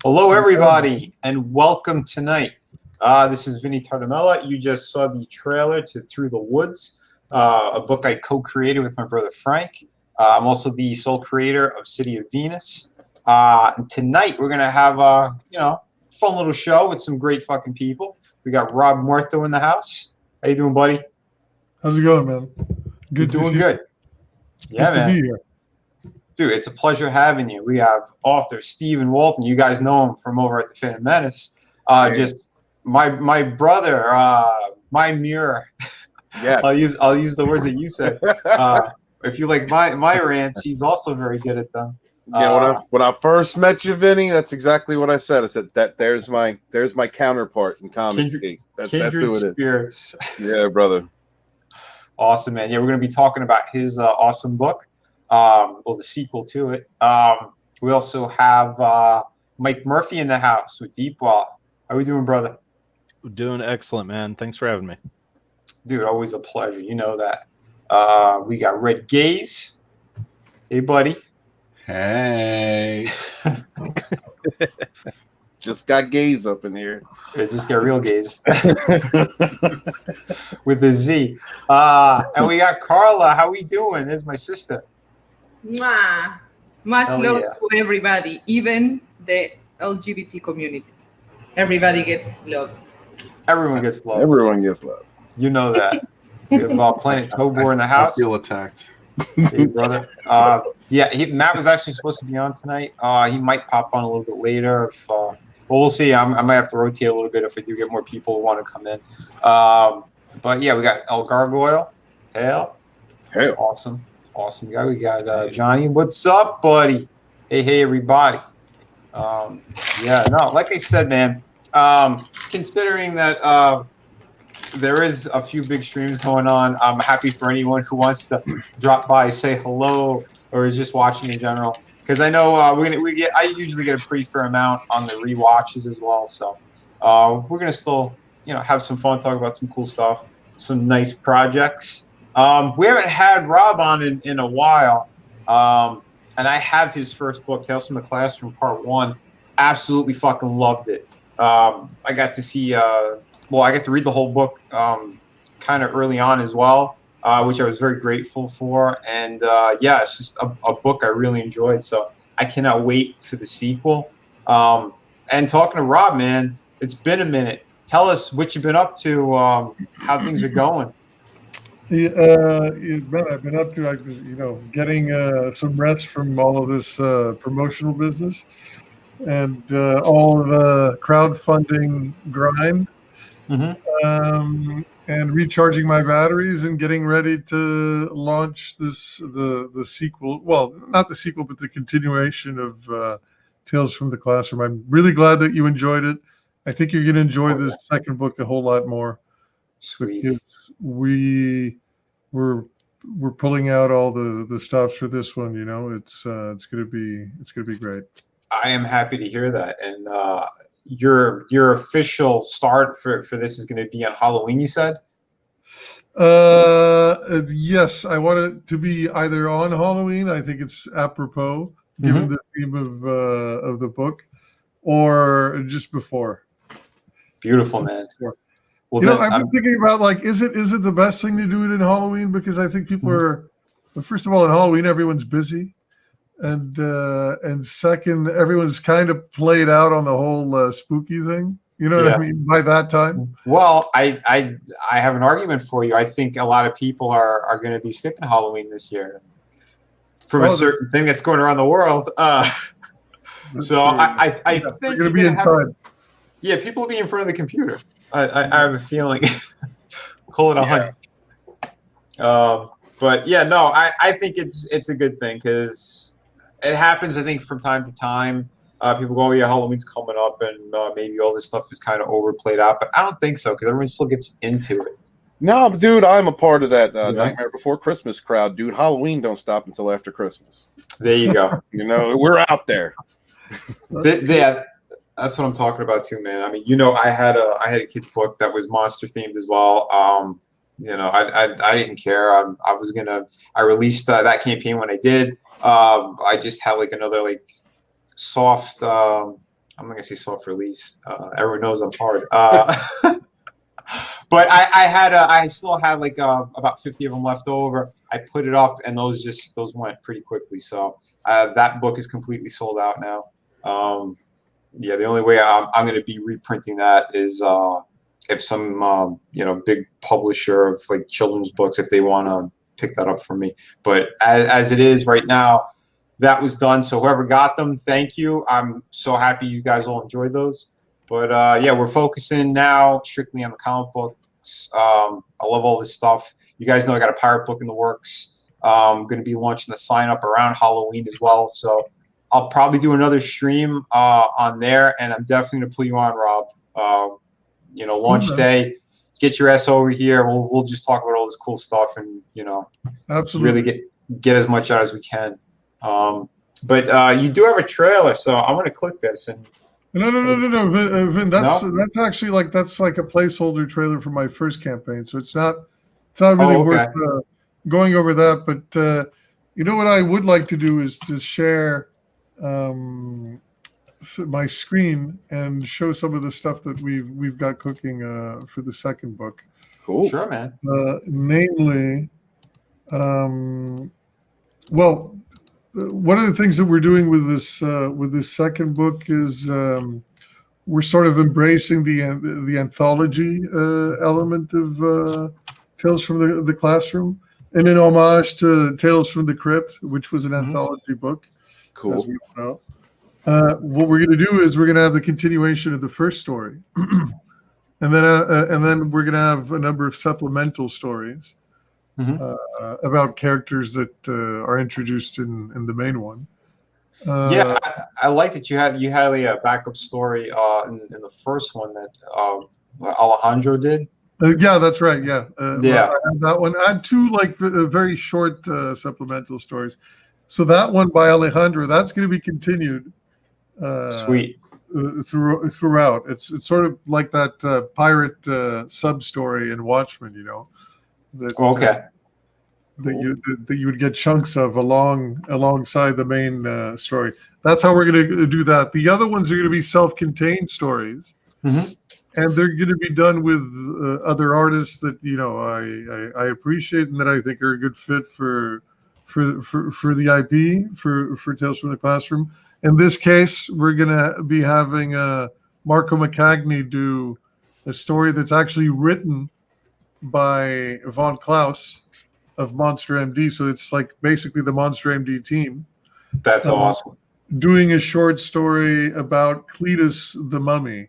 Hello, everybody, and welcome tonight. This is Vinny Tardamella. You just saw the trailer to Through the Woods, a book I co-created with my brother Frank. I'm also the sole creator of City of Venus. And tonight we're gonna have a fun little show with some great fucking people. We got Rob Muerto in the house. How you doing, buddy? How's it going, man? Good. Doing good. Yeah, man. To be here. Dude, it's a pleasure having you. We have author Stephen Walton. You guys know him from over at the Phantom Menace. Just my brother, my mirror. Yes. I'll use the words that you said. If you like my rants, he's also very good at them. Yeah, when I first met you, Vinny, that's exactly what I said. I said that there's my counterpart in comics. That's who it is. Spirits. Yeah, brother. Awesome, man. Yeah, we're gonna be talking about his awesome book. The sequel to it. We also have Mike Murphy in the house with Deepwall. How we doing, brother? Doing excellent, man. Thanks for having me. Dude, always a pleasure. You know that. We got Red Gaze. Hey, buddy. Hey. Just got gaze up in here. Yeah, just got real gaze. With the Z. And we got Carla. How we doing? There's my sister. Mwah. Much love to everybody, even the LGBT community. Everybody gets love. Everyone gets love. Everyone gets love. You know that. We have Planet Tobor in the house. I feel attacked. Hey, brother. Matt was actually supposed to be on tonight. He might pop on a little bit later. If we'll see. I might have to rotate a little bit if we do get more people who want to come in. But yeah, we got El Gargoyle. Hail. Awesome guy. We got Johnny. What's up, buddy? Hey, everybody. Like I said, man, considering that there is a few big streams going on, I'm happy for anyone who wants to drop by, say hello, or is just watching in general. Because I know I usually get a pretty fair amount on the rewatches as well. So we're gonna still have some fun, talk about some cool stuff, some nice projects. We haven't had Rob on in a while, and I have his first book, Tales from the Classroom, Part 1. Absolutely fucking loved it. I got to see, I got to read the whole book kind of early on as well, which I was very grateful for. And it's just a book I really enjoyed. So I cannot wait for the sequel. And talking to Rob, man, it's been a minute. Tell us what you've been up to, how things are going. I've been up to getting some rest from all of this promotional business and all of the crowdfunding grind, and recharging my batteries and getting ready to launch the sequel. Well, not the sequel, but the continuation of Tales from the Classroom. I'm really glad that you enjoyed it. I think you're going to enjoy this second book a whole lot more. Sweet. Because we're pulling out all the stops for this one. It's gonna be great. I am happy to hear that. And your official start for this is going to be on Halloween, you said? Yes, I want it to be either on Halloween. I think it's apropos given the theme of the book, or just before. Beautiful, man. Well, I've been thinking about is it the best thing to do it in Halloween? Because I think people are, first of all, in Halloween everyone's busy, and second, everyone's kind of played out on the whole spooky thing. You know what I mean? By that time. Well, I have an argument for you. I think a lot of people are going to be skipping Halloween this year from a certain thing that's going around the world. So I think they're going to be inside. People will be in front of the computer. I have a feeling. Call it a hunch. I think it's a good thing because it happens. I think from time to time, people go, Halloween's coming up, and maybe all this stuff is kind of overplayed out. But I don't think so because everyone still gets into it. No, dude, I'm a part of that Nightmare Before Christmas crowd, dude. Halloween don't stop until after Christmas. There you go. We're out there. That's what I'm talking about too, man. I mean, I had a kid's book that was monster themed as well. I didn't care. I released that campaign when I did. I just had another soft I'm not gonna say soft release. Everyone knows I'm hard. But I still had like about 50 of them left over. I put it up, and those went pretty quickly. So that book is completely sold out now. Yeah, the only way I'm going to be reprinting that is if some big publisher of like children's books, if they want to pick that up for me. But as it is right now, that was done. So whoever got them, thank you. I'm so happy you guys all enjoyed those. But yeah, we're focusing now strictly on the comic books. I love all this stuff. You guys know I got a pirate book in the works. I'm going to be launching the sign up around Halloween as well. So I'll probably do another stream on there, and I'm definitely going to put you on, Rob. Launch day. Get your ass over here. We'll just talk about all this cool stuff, and absolutely really get as much out as we can. But you do have a trailer, so I'm going to click this and. No, Vin. That's actually like a placeholder trailer for my first campaign, so it's not really worth going over that. But what I would like to do is to share my screen and show some of the stuff that we've got cooking for the second book. Cool, sure, man. Namely, one of the things that we're doing with this second book is we're sort of embracing the anthology element of Tales from the Classroom, and in homage to Tales from the Crypt, which was an anthology book. Cool. As we know. What we're going to do is we're going to have the continuation of the first story, and then we're going to have a number of supplemental stories. About characters that are introduced in the main one. Yeah, I like that you had a backup story in the first one that Alejandro did. Yeah, that's right. Yeah, yeah. I had that one. I had two very short supplemental stories. So that one by Alejandro, that's going to be continued. Sweet. Throughout, it's sort of like that pirate sub story in Watchmen. That you would get chunks of alongside the main story. That's how we're going to do that. The other ones are going to be self-contained stories, and they're going to be done with other artists that I appreciate and that I think are a good fit for the IP for Tales from the Classroom. In this case, we're going to be having Marco McCagney do a story that's actually written by Von Klaus of Monster MD. So it's like basically the Monster MD team. That's awesome. Doing a short story about Cletus the Mummy,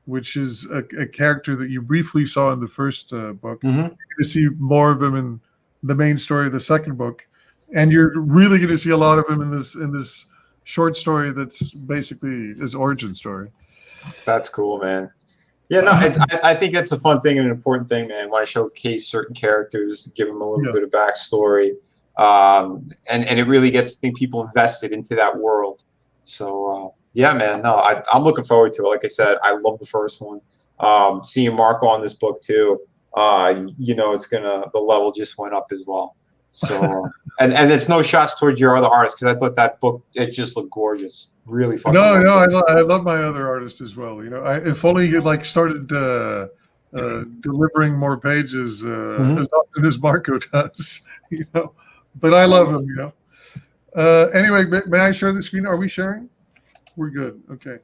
which is a character that you briefly saw in the first book. You're going to see more of him in the main story of the second book. And you're really going to see a lot of him in this short story that's basically his origin story. That's cool, man. Yeah, no, I think that's a fun thing and an important thing, man. Want to showcase certain characters, give them a little bit of backstory, and it really gets people invested into that world. So yeah, man, no, I'm looking forward to it. Like I said, I love the first one. Seeing Marco on this book too, it's the level just went up as well. So and it's no shots towards your other artists, because I thought that book, it just looked gorgeous, really fucking. I love my other artist as well. If only you started delivering more pages as often as Marco does. But I love him. Anyway, may I share the screen? Are we sharing? We're good. Okay.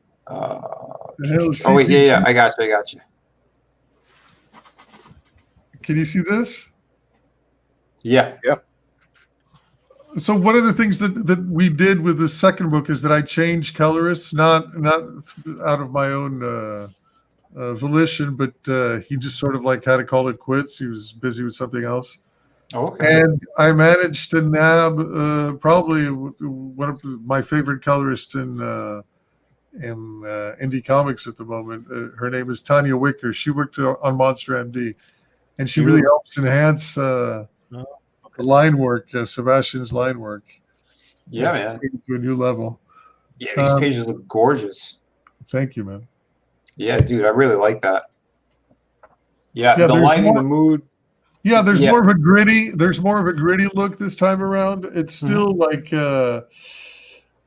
Wait, yeah, I got you. Can you see this? Yeah. So one of the things that we did with the second book is that I changed colorists, not out of my own volition, but he just sort of had to call it quits. He was busy with something else. Okay. And I managed to nab probably one of my favorite colorists in indie comics at the moment. Her name is Tanya Wicker. She worked on Monster MD, and she really helps enhance the line work, Sebastian's line work. Yeah, man. To a new level. Yeah, these pages look gorgeous. Thank you, man. Yeah, dude, I really like that. Yeah, the lighting, the mood. Yeah, there's more of a gritty. There's more of a gritty look this time around. It's still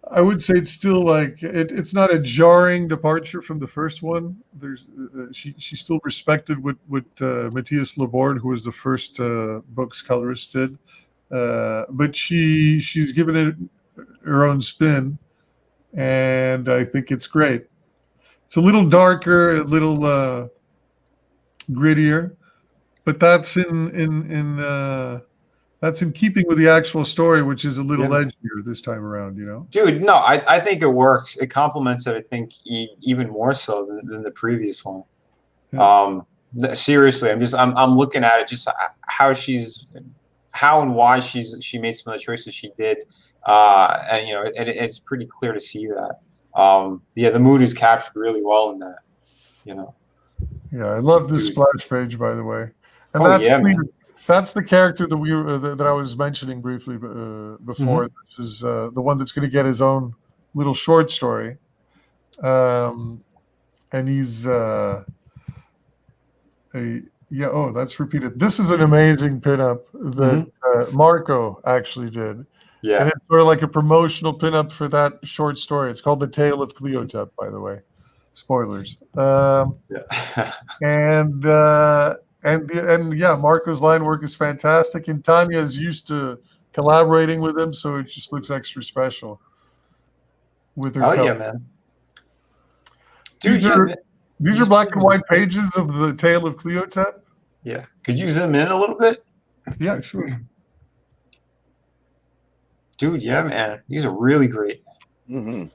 I would say it's still like it's not a jarring departure from the first one. There's she still respected what Matthias Laborde, who was the first book's colorist, did, but she's given it her own spin, and I think it's great. It's a little darker, a little grittier, but that's that's in keeping with the actual story, which is a little edgier this time around, you know? Dude, no, I think it works. It complements it, I think, even more so than the previous one. Yeah. Seriously, I'm looking at it, just how and why she made some of the choices she did. And, you know, it's pretty clear to see that. Yeah, the mood is captured really well in that, you know? Yeah, I love this splash page, by the way. And that's the character that that I was mentioning briefly before. Mm-hmm. This is the one that's going to get his own little short story, and he's that's repeated. This is an amazing pinup that Marco actually did. Yeah, and it's sort of like a promotional pinup for that short story. It's called "The Tale of Cleotep," by the way. Spoilers. And yeah, Marco's line work is fantastic, and Tanya is used to collaborating with him, so it just looks extra special with her. Oh yeah, man! Dude, these are black and white pages of the Tale of Cleotep. Yeah, could you zoom in a little bit? Yeah, sure. Dude, yeah, man, these are really great. Mm-hmm.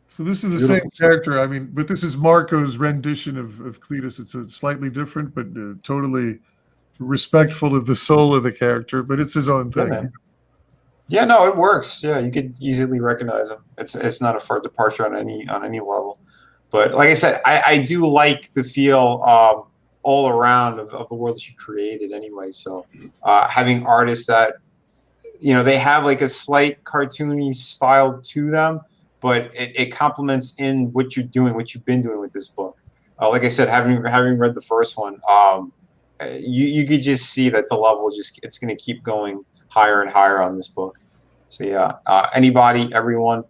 So this is the same character. I mean, but this is Marco's rendition of Cletus. It's slightly different, but totally respectful of the soul of the character. But it's his own thing. Yeah, no, it works. Yeah, you could easily recognize him. It's not a far departure on any level. But like I said, I do like the feel all around of the world that you created anyway. So having artists that, you know, they have like a slight cartoony style to them, but it complements in what you're doing, what you've been doing with this book. Like I said, having read the first one, you could just see that the level it's going to keep going higher and higher on this book. So yeah, everyone,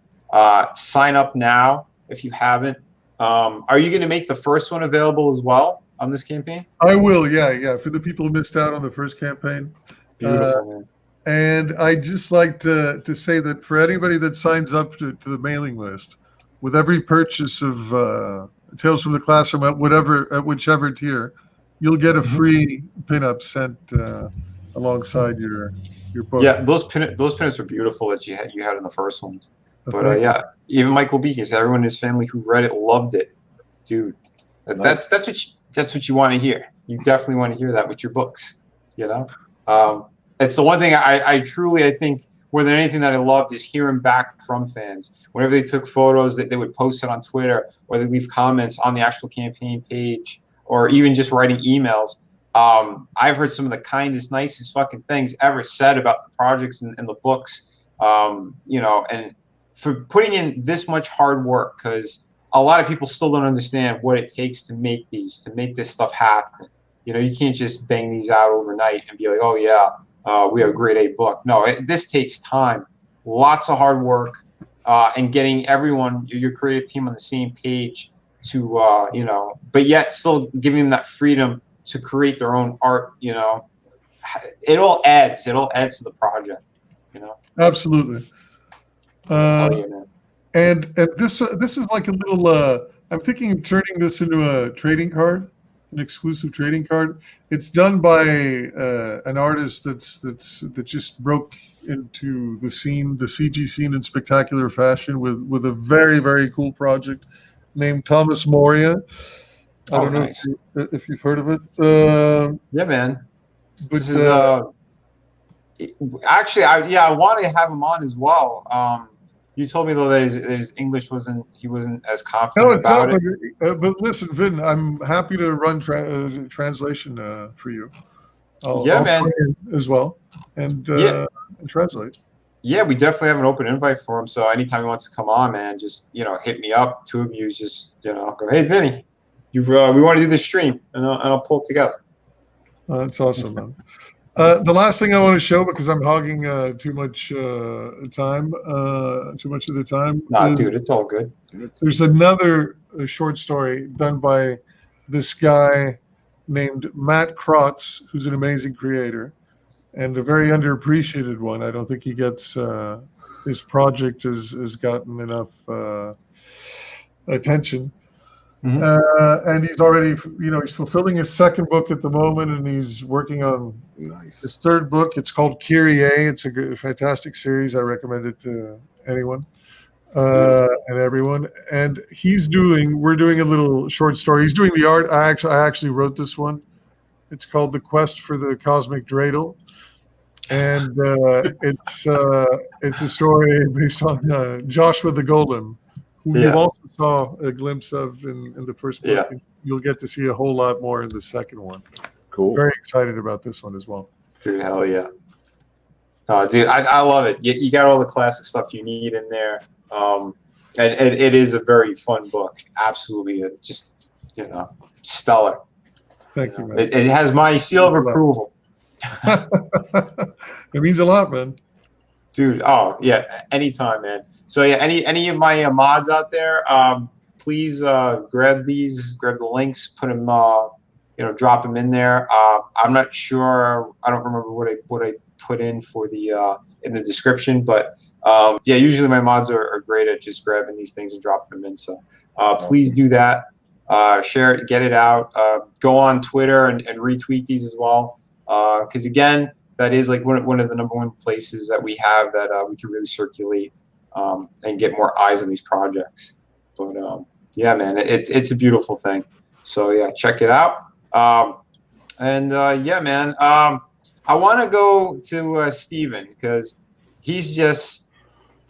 sign up now if you haven't. Are you going to make the first one available as well on this campaign? I will, yeah. For the people who missed out on the first campaign. Beautiful, man. And I'd just like to say that for anybody that signs up to the mailing list, with every purchase of Tales from the Classroom at whichever tier, you'll get a free pinup sent alongside your book. Yeah, those pinups were beautiful that you had in the first ones. But yeah, even Michael Beekes, everyone in his family who read it loved it, dude. That's what you want to hear. You definitely want to hear that with your books, you know. It's the one thing I truly think more than anything that I loved is hearing back from fans. Whenever they took photos, they would post it on Twitter, or they leave comments on the actual campaign page, or even just writing emails. I've heard some of the kindest, nicest fucking things ever said about the projects and the books, you know, and for putting in this much hard work, because a lot of people still don't understand what it takes to make this stuff happen. You know, you can't just bang these out overnight and be like, oh yeah, we have a grade A book. No, this takes time, lots of hard work, and getting everyone, your creative team, on the same page to, you know, but yet still giving them that freedom to create their own art. You know, it all adds to the project. You know, absolutely. And this is like a little. I'm thinking of turning this into a trading card. An exclusive trading card. It's done by an artist that just broke into the scene, the CG scene, in spectacular fashion with a very, very cool project named Thomas Moria. I don't know if you've heard of it. Yeah, man. But this is actually, I want to have him on as well. You told me though that his English wasn't as confident about it. But listen, Vin, I'm happy to run translation for you. I'll man, as well, and translate. Yeah, we definitely have an open invite for him. So anytime he wants to come on, man, just hit me up. Two of you just go, hey, Vinny, we want to do this stream, and I'll pull it together. That's awesome, man. The last thing I want to show, because I'm hogging too much time, too much of the time. Nah, dude, it's all good. There's another short story done by this guy named Matt Krotz, who's an amazing creator and a very underappreciated one. I don't think he gets his project has gotten enough attention. And he's already, he's fulfilling his second book at the moment, and he's working on his third book. It's called Kyrie. It's a fantastic series. I recommend it to anyone and everyone. And we're doing a little short story. He's doing the art. I actually wrote this one. It's called The Quest for the Cosmic Dreidel. And it's a story based on Joshua the Golem, who you also saw a glimpse of in the first book. Yeah. You'll get to see a whole lot more in the second one. Cool. Very excited about this one as well. Dude, hell yeah. Dude, I love it. You got all the classic stuff you need in there. And it is a very fun book. Absolutely. Just, stellar. Thank you, man. It has my seal of approval. It means a lot, man. Dude, anytime, man. So any of my mods out there, please grab the links, put them, drop them in there. I'm not sure. I don't remember what I put in for the in the description, but usually my mods are great at just grabbing these things and dropping them in. So please do that. Share it, get it out. Go on Twitter and retweet these as well. Because again, that is like one of the number one places that we have that we can really circulate and get more eyes on these projects. But man, it's a beautiful thing. So check it out. Man, I want to go to Steven because he's just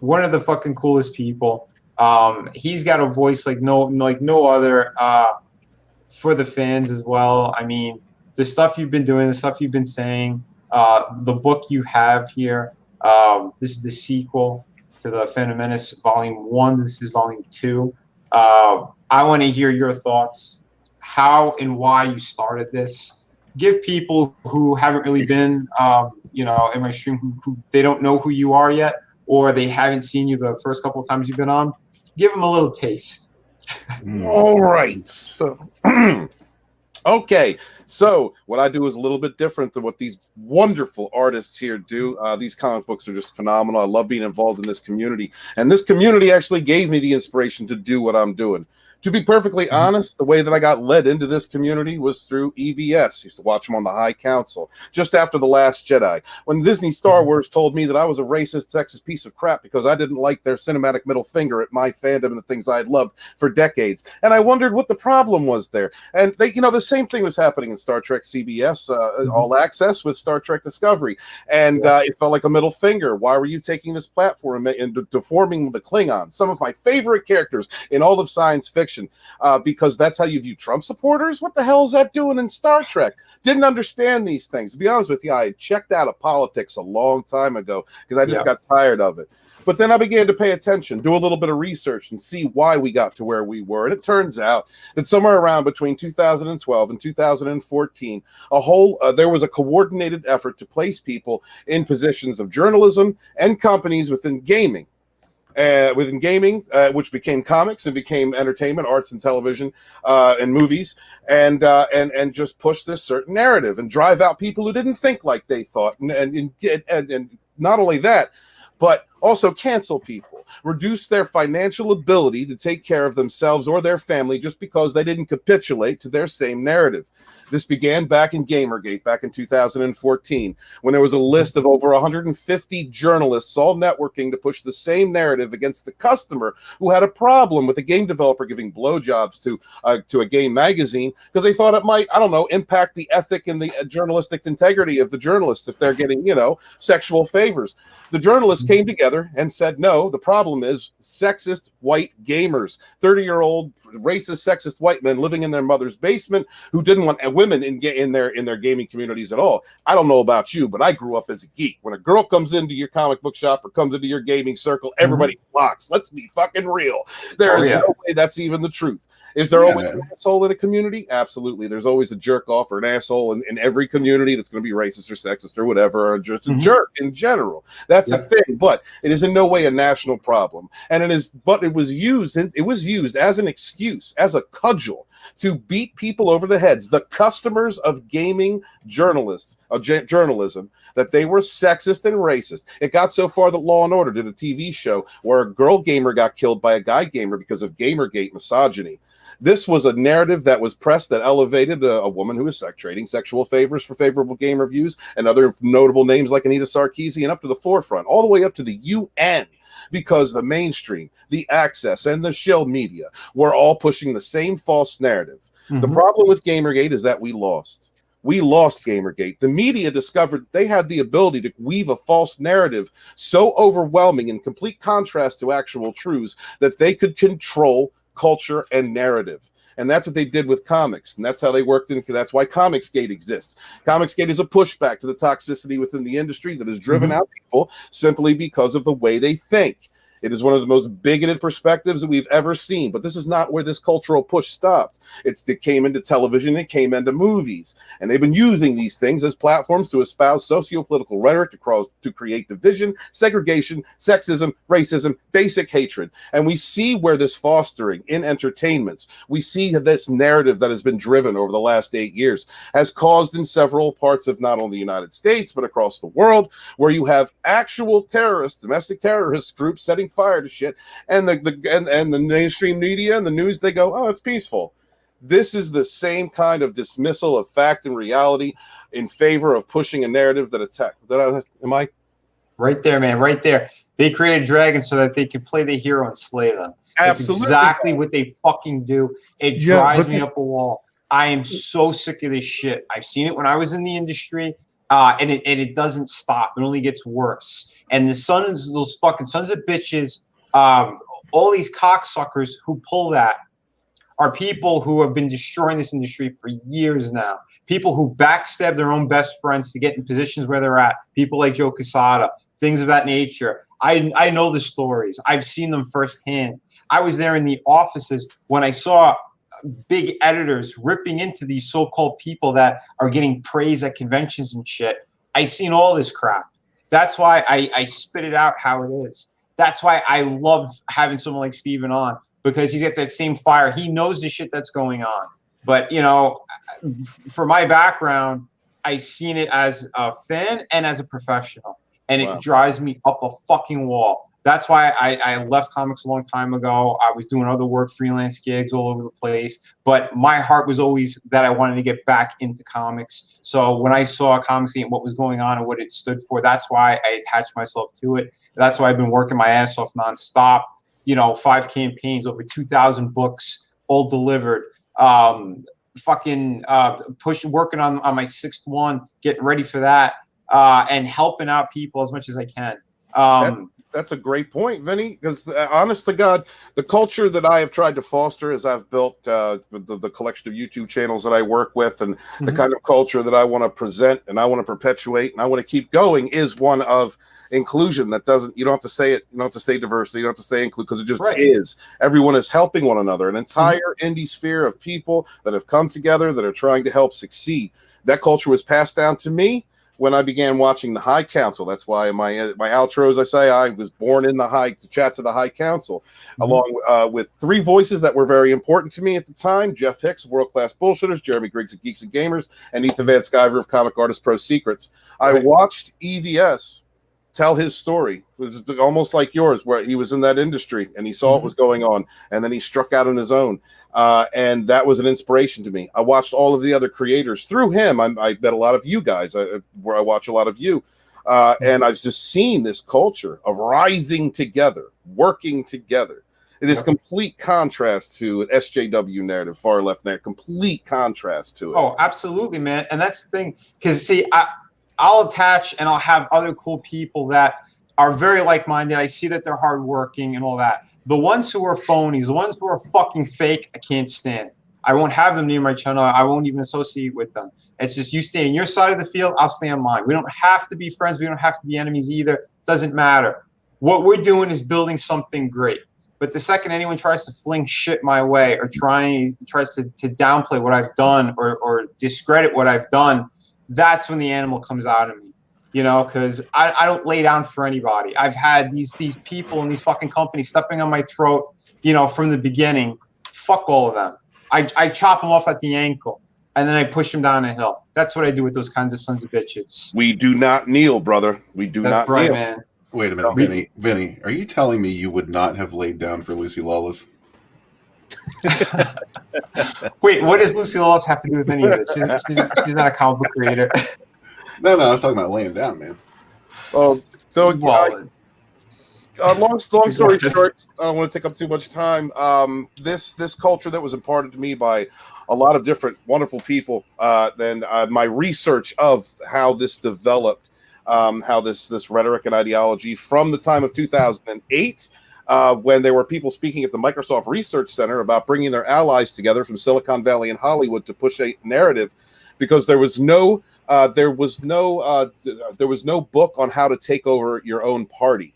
one of the fucking coolest people. He's got a voice like no other for the fans as well. I mean, the stuff you've been doing, the stuff you've been saying, the book you have here. This is the sequel to the Phantom Menace Volume 1. This is Volume 2. I want to hear your thoughts, how and why you started this. Give people who haven't really been, in my stream, who they don't know who you are yet, or they haven't seen you the first couple of times you've been on. Give them a little taste. All right. So, okay. So what I do is a little bit different than what these wonderful artists here do. These comic books are just phenomenal. I love being involved in this community. And this community actually gave me the inspiration to do what I'm doing. To be perfectly honest, the way that I got led into this community was through EVS. I used to watch them on the High Council just after The Last Jedi. When Disney Star Wars told me that I was a racist, sexist piece of crap because I didn't like their cinematic middle finger at my fandom and the things I had loved for decades. And I wondered what the problem was there. And they, the same thing was happening in Star Trek CBS, All Access with Star Trek Discovery. And it felt like a middle finger. Why were you taking this platform and deforming the Klingons? Some of my favorite characters in all of science fiction. Because that's how you view Trump supporters? What the hell is that doing in Star Trek? Didn't understand these things. To be honest with you, I had checked out of politics a long time ago because I just got tired of it. But then I began to pay attention, do a little bit of research, and see why we got to where we were. And it turns out that somewhere around between 2012 and 2014, there was a coordinated effort to place people in positions of journalism and companies within gaming. Which became comics and became entertainment, arts and television, and movies, and just push this certain narrative and drive out people who didn't think like they thought, and not only that, but also cancel people, reduce their financial ability to take care of themselves or their family just because they didn't capitulate to their same narrative. This began back in Gamergate, back in 2014, when there was a list of over 150 journalists all networking to push the same narrative against the customer who had a problem with a game developer giving blowjobs to a game magazine because they thought it might, impact the ethic and the journalistic integrity of the journalists if they're getting, sexual favors. The journalists came together together and said, no, the problem is sexist white gamers, 30-year-old racist, sexist white men living in their mother's basement who didn't want women in their gaming communities at all. I don't know about you, but I grew up as a geek. When a girl comes into your comic book shop or comes into your gaming circle, everybody flocks. Let's be fucking real. There is no way that's even the truth. Is there always an asshole in a community? Absolutely. There's always a jerk off or an asshole in every community that's going to be racist or sexist or whatever, or just a jerk in general. That's a thing, but it is in no way a national problem. And it was used as an excuse, as a cudgel to beat people over the heads, the customers of gaming journalism, that they were sexist and racist. It got so far that Law & Order did a TV show where a girl gamer got killed by a guy gamer because of Gamergate misogyny. This was a narrative that was pressed that elevated a woman who was trading sexual favors for favorable game reviews and other notable names like Anita Sarkeesian up to the forefront, all the way up to the UN, because the mainstream, the access, and the shill media were all pushing the same false narrative. The problem with Gamergate is that we lost. We lost Gamergate. The media discovered that they had the ability to weave a false narrative so overwhelming in complete contrast to actual truths that they could control culture and narrative. And that's what they did with comics. And that's how they worked in. That's why Comicsgate exists. Comicsgate is a pushback to the toxicity within the industry that has driven out people simply because of the way they think. It is one of the most bigoted perspectives that we've ever seen, but this is not where this cultural push stopped. It came into television, it came into movies, and they've been using these things as platforms to espouse socio-political rhetoric to create division, segregation, sexism, racism, basic hatred. And we see where this fostering in entertainments, we see this narrative that has been driven over the last 8 years has caused in several parts of not only the United States, but across the world, where you have actual terrorists, domestic terrorist groups setting fire to shit, and the mainstream media and the news, they go, oh, it's peaceful. This is the same kind of dismissal of fact and reality in favor of pushing a narrative that am I right there, man, right there. They created dragons so that they could play the hero and slay them. That's Absolutely. exactly what they fucking do. It drives me up a wall. I am so sick of this shit. I've seen it when I was in the industry. And it doesn't stop. It only gets worse. And those fucking sons of bitches, all these cocksuckers who pull that are people who have been destroying this industry for years now. People who backstab their own best friends to get in positions where they're at. People like Joe Quesada, things of that nature. I know the stories. I've seen them firsthand. I was there in the offices when I saw big editors ripping into these so-called people that are getting praise at conventions and shit. I seen all this crap. That's why I spit it out how it is. That's why I love having someone like Steven on, because he's got that same fire. He knows the shit that's going on. But, you know, for my background, I seen it as a fan and as a professional, and it drives me up a fucking wall. That's why I left comics a long time ago. I was doing other work, freelance gigs all over the place. But my heart was always that I wanted to get back into comics. So when I saw Comicsgate and what was going on and what it stood for, that's why I attached myself to it. That's why I've been working my ass off nonstop. You know, 5 campaigns, over 2,000 books, all delivered. Working on my 6th one, getting ready for that, and helping out people as much as I can. That's a great point, Vinny, because honest to God, the culture that I have tried to foster as I've built the collection of YouTube channels that I work with, and the kind of culture that I want to present and I want to perpetuate and I want to keep going is one of inclusion. That doesn't, you don't have to say it, you don't have to say diversity, you don't have to say include, because it just is. Everyone is helping one another, an entire indie sphere of people that have come together that are trying to help succeed. That culture was passed down to me when I began watching the High Council. That's why my outros, I say I was born in the chats of the High Council, along with 3 voices that were very important to me at the time: Jeff Hicks, World Class Bullshitters, Jeremy Griggs of Geeks and Gamers, and Ethan Van Sciver of Comic Artist Pro Secrets. I watched EVS tell his story. It was almost like yours, where he was in that industry and he saw what was going on, and then he struck out on his own. And that was an inspiration to me. I watched all of the other creators through him. I met a lot of you guys, where I watch a lot of you. And I've just seen this culture of rising together, working together. It is complete contrast to an SJW narrative, far left narrative, complete contrast to it. Oh, absolutely, man. And that's the thing, because see, I'll attach and I'll have other cool people that are very like-minded. I see that they're hardworking and all that. The ones who are phonies, the ones who are fucking fake, I can't stand. I won't have them near my channel. I won't even associate with them. It's just you stay on your side of the field, I'll stay on mine. We don't have to be friends. We don't have to be enemies either. Doesn't matter. What we're doing is building something great. But the second anyone tries to fling shit my way or tries to downplay what I've done or discredit what I've done, that's when the animal comes out of me. You know, because I don't lay down for anybody. I've had these people and these fucking companies stepping on my throat, you know, from the beginning. Fuck all of them. I chop them off at the ankle, and then I push them down a hill. That's what I do with those kinds of sons of bitches. We do not kneel, brother. We do That's not right, kneel. man. Wait a minute, Vinny, are you telling me you would not have laid down for Lucy Lawless? Wait, what does Lucy Lawless have to do with any of this? She's not a comic book creator. No, I was talking about laying down, man. Oh, so Well, long story short, I don't want to take up too much time. This culture that was imparted to me by a lot of different wonderful people. Then my research of how this developed, how this rhetoric and ideology from the time of 2008, when there were people speaking at the Microsoft Research Center about bringing their allies together from Silicon Valley and Hollywood to push a narrative, because there was no book on how to take over your own party.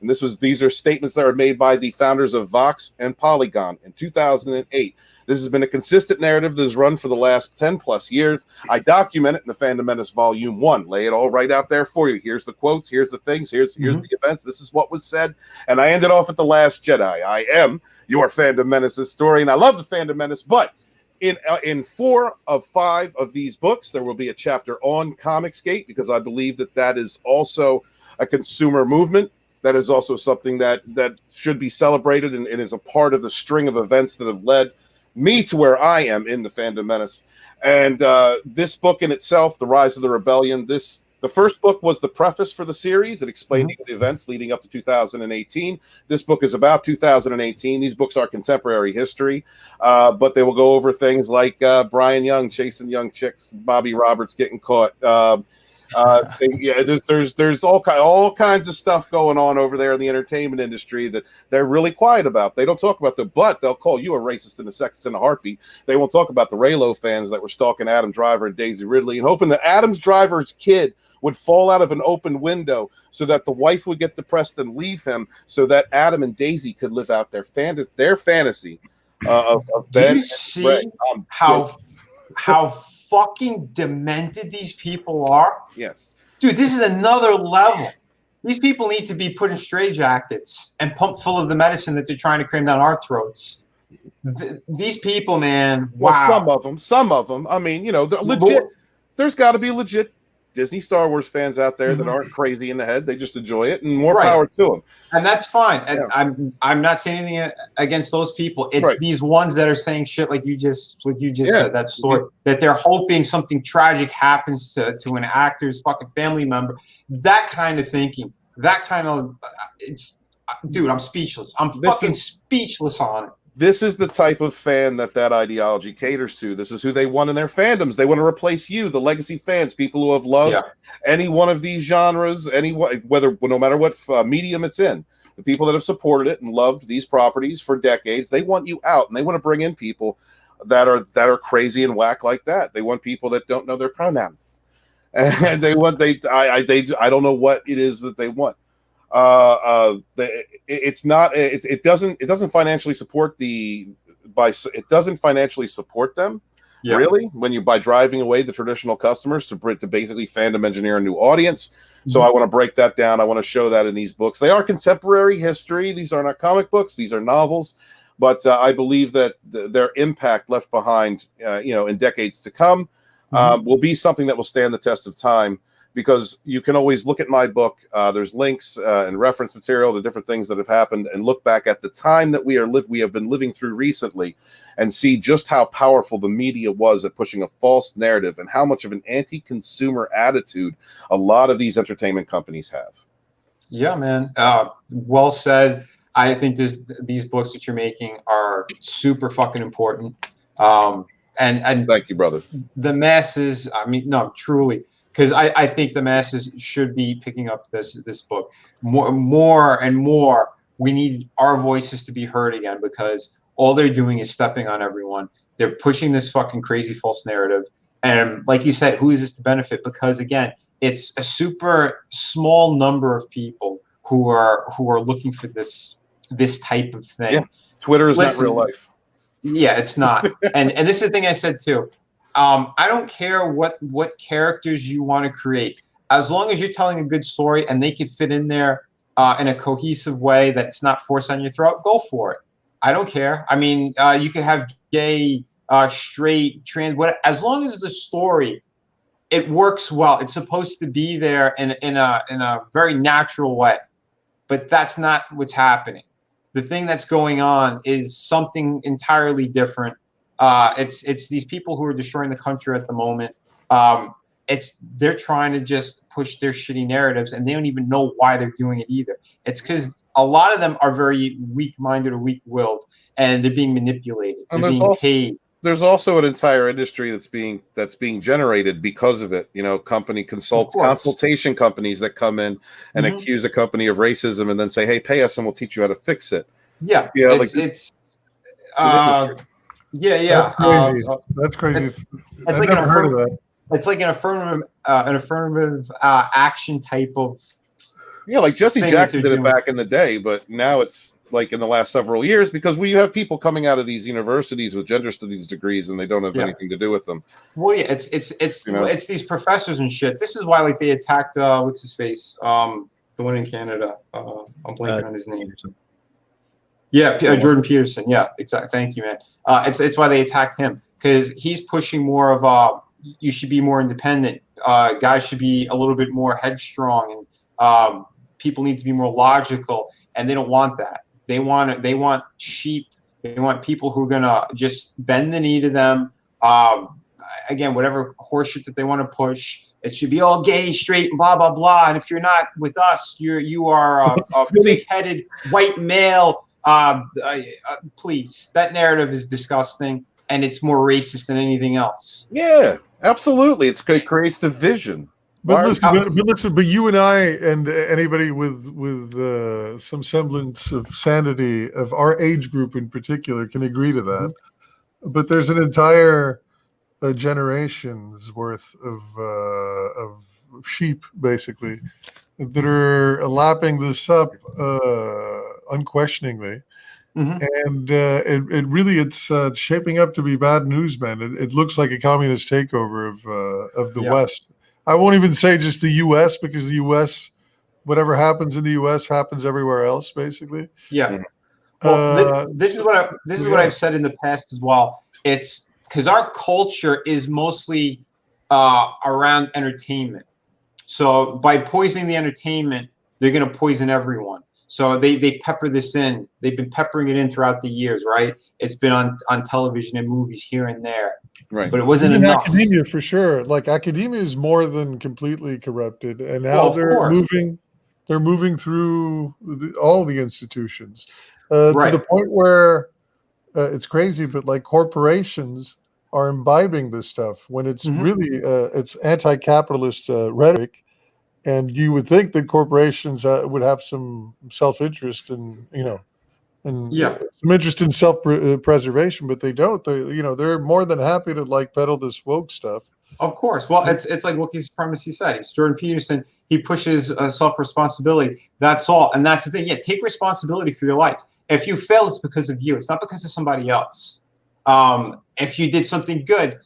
And these are statements that are made by the founders of Vox and Polygon in 2008. This has been a consistent narrative that has run for the last 10 plus years. I document it in the Fandom Menace Volume 1. Lay it all right out there for you. Here's the quotes, here's the things, here's the events. This is what was said. And I ended off at The Last Jedi. I am your Fandom Menace historian. I love the Fandom Menace, but in 4 of 5 of these books, there will be a chapter on Comicsgate, because I believe that is also a consumer movement. That is also something that should be celebrated and is a part of the string of events that have led me to where I am in the Fandom Menace. And this book in itself, The Rise of the Rebellion, the first book was the preface for the series. It explained the events leading up to 2018. This book is about 2018. These books are contemporary history, but they will go over things like Brian Young chasing young chicks, Bobby Roberts getting caught. There's all kinds of stuff going on over there in the entertainment industry that they're really quiet about. They don't talk about but they'll call you a racist in a second, in a heartbeat. They won't talk about the Raylo fans that were stalking Adam Driver and Daisy Ridley and hoping that Adam Driver's kid would fall out of an open window so that the wife would get depressed and leave him, so that Adam and Daisy could live out their fantasy of Ben. Do you see how fucking demented these people are? Yes. Dude, this is another level. These people need to be put in straitjackets and pumped full of the medicine that they're trying to cram down our throats. These people, man, wow. Well, some of them. I mean, you know, they're legit. There's got to be legit Disney Star Wars fans out there that aren't crazy in the head. They just enjoy it, and more power to them. And that's fine. And I'm not saying anything against those people. It's these ones that are saying shit like you just said, that story, that they're hoping something tragic happens to an actor's fucking family member. That kind of thinking, that kind of, dude, I'm speechless. I'm fucking speechless on it. This is the type of fan that ideology caters to. This is who they want in their fandoms. They want to replace you, the legacy fans, people who have loved any one of these genres, no matter what medium it's in. The people that have supported it and loved these properties for decades, they want you out, and they want to bring in people that are crazy and whack like that. They want people that don't know their pronouns, and I don't know what it is that they want. It doesn't financially support them really by driving away the traditional customers to basically fandom engineer a new audience. So I want to break that down. I want to show that in these books. They are contemporary history. These are not comic books. These are novels. But I believe that their impact left behind, in decades to come, will be something that will stand the test of time. Because you can always look at my book. There's links and reference material to different things that have happened, and look back at the time that we have been living through recently, and see just how powerful the media was at pushing a false narrative, and how much of an anti-consumer attitude a lot of these entertainment companies have. Yeah, man. Well said. I think these books that you're making are super fucking important. And thank you, brother. The masses. I mean, no, truly. because I think the masses should be picking up this book more and more. We need our voices to be heard again, because all they're doing is stepping on everyone. They're pushing this fucking crazy false narrative. And like you said, who is this to benefit? Because again, it's a super small number of people who are looking for this type of thing. Yeah. Twitter is not real life. Yeah, it's not. and this is the thing I said too. I don't care what characters you want to create, as long as you're telling a good story and they can fit in there in a cohesive way that it's not forced on your throat. Go for it. I don't care. I mean, you could have gay, straight, trans, whatever, as long as the story it works well. It's supposed to be there in a very natural way, but that's not what's happening. The thing that's going on is something entirely different. It's these people who are destroying the country at the moment. They're trying to just push their shitty narratives, and they don't even know why they're doing it either. It's because a lot of them are very weak-minded or weak-willed, and they're being manipulated. And they're being paid. There's also an entire industry that's being generated because of it. You know, consultation companies that come in and accuse a company of racism and then say, "Hey, pay us and we'll teach you how to fix it." Yeah, yeah, yeah. That's crazy. It's like never heard of that. It's like an affirmative action type of. Yeah, like Jesse Jackson did it back in the day, but now it's like in the last several years, because you have people coming out of these universities with gender studies degrees and they don't have anything to do with them. Well, yeah, it's these professors and shit. This is why, like, they attacked what's his face, the one in Canada. I'm blanking on his name. Yeah, Jordan Peterson. Yeah, exactly. Thank you, man. It's why they attacked him, because he's pushing more of you should be more independent. Guys should be a little bit more headstrong, and people need to be more logical, and they don't want that. They want sheep. They want people who are gonna just bend the knee to them. Again, whatever horseshit that they want to push. It should be all gay, straight, and blah blah blah. And if you're not with us, you are a big-headed white male. Please, that narrative is disgusting, and it's more racist than anything else. Yeah, absolutely. It creates division. But listen, but you and I and anybody with some semblance of sanity of our age group in particular can agree to that. But there's an entire generation's worth of sheep, basically, that are lapping this up unquestioningly. And it really it's shaping up to be bad news, man. It looks like a communist takeover of the West. I won't even say just the U.S., because the U.S., whatever happens in the U.S. happens everywhere else, basically. Yeah. Well, this is what I've said in the past as well. It's because our culture is mostly around entertainment. So by poisoning the entertainment, they're going to poison everyone. So they pepper this in. They've been peppering it in throughout the years, right? It's been on television and movies here and there. Right. But it wasn't Even enough. Academia, for sure. Like, academia is more than completely corrupted, and now they're moving through all the institutions to the point where it's crazy. But like, corporations are imbibing this stuff when it's really it's anti-capitalist rhetoric. And you would think that corporations would have some self-interest and some interest in self-preservation, but they don't. They're more than happy to like peddle this woke stuff. Of course. Well, it's like Wookie's Supremacy said. It's Jordan Peterson. He pushes self-responsibility. That's all. And that's the thing. Yeah, take responsibility for your life. If you fail, it's because of you. It's not because of somebody else. If you did something good,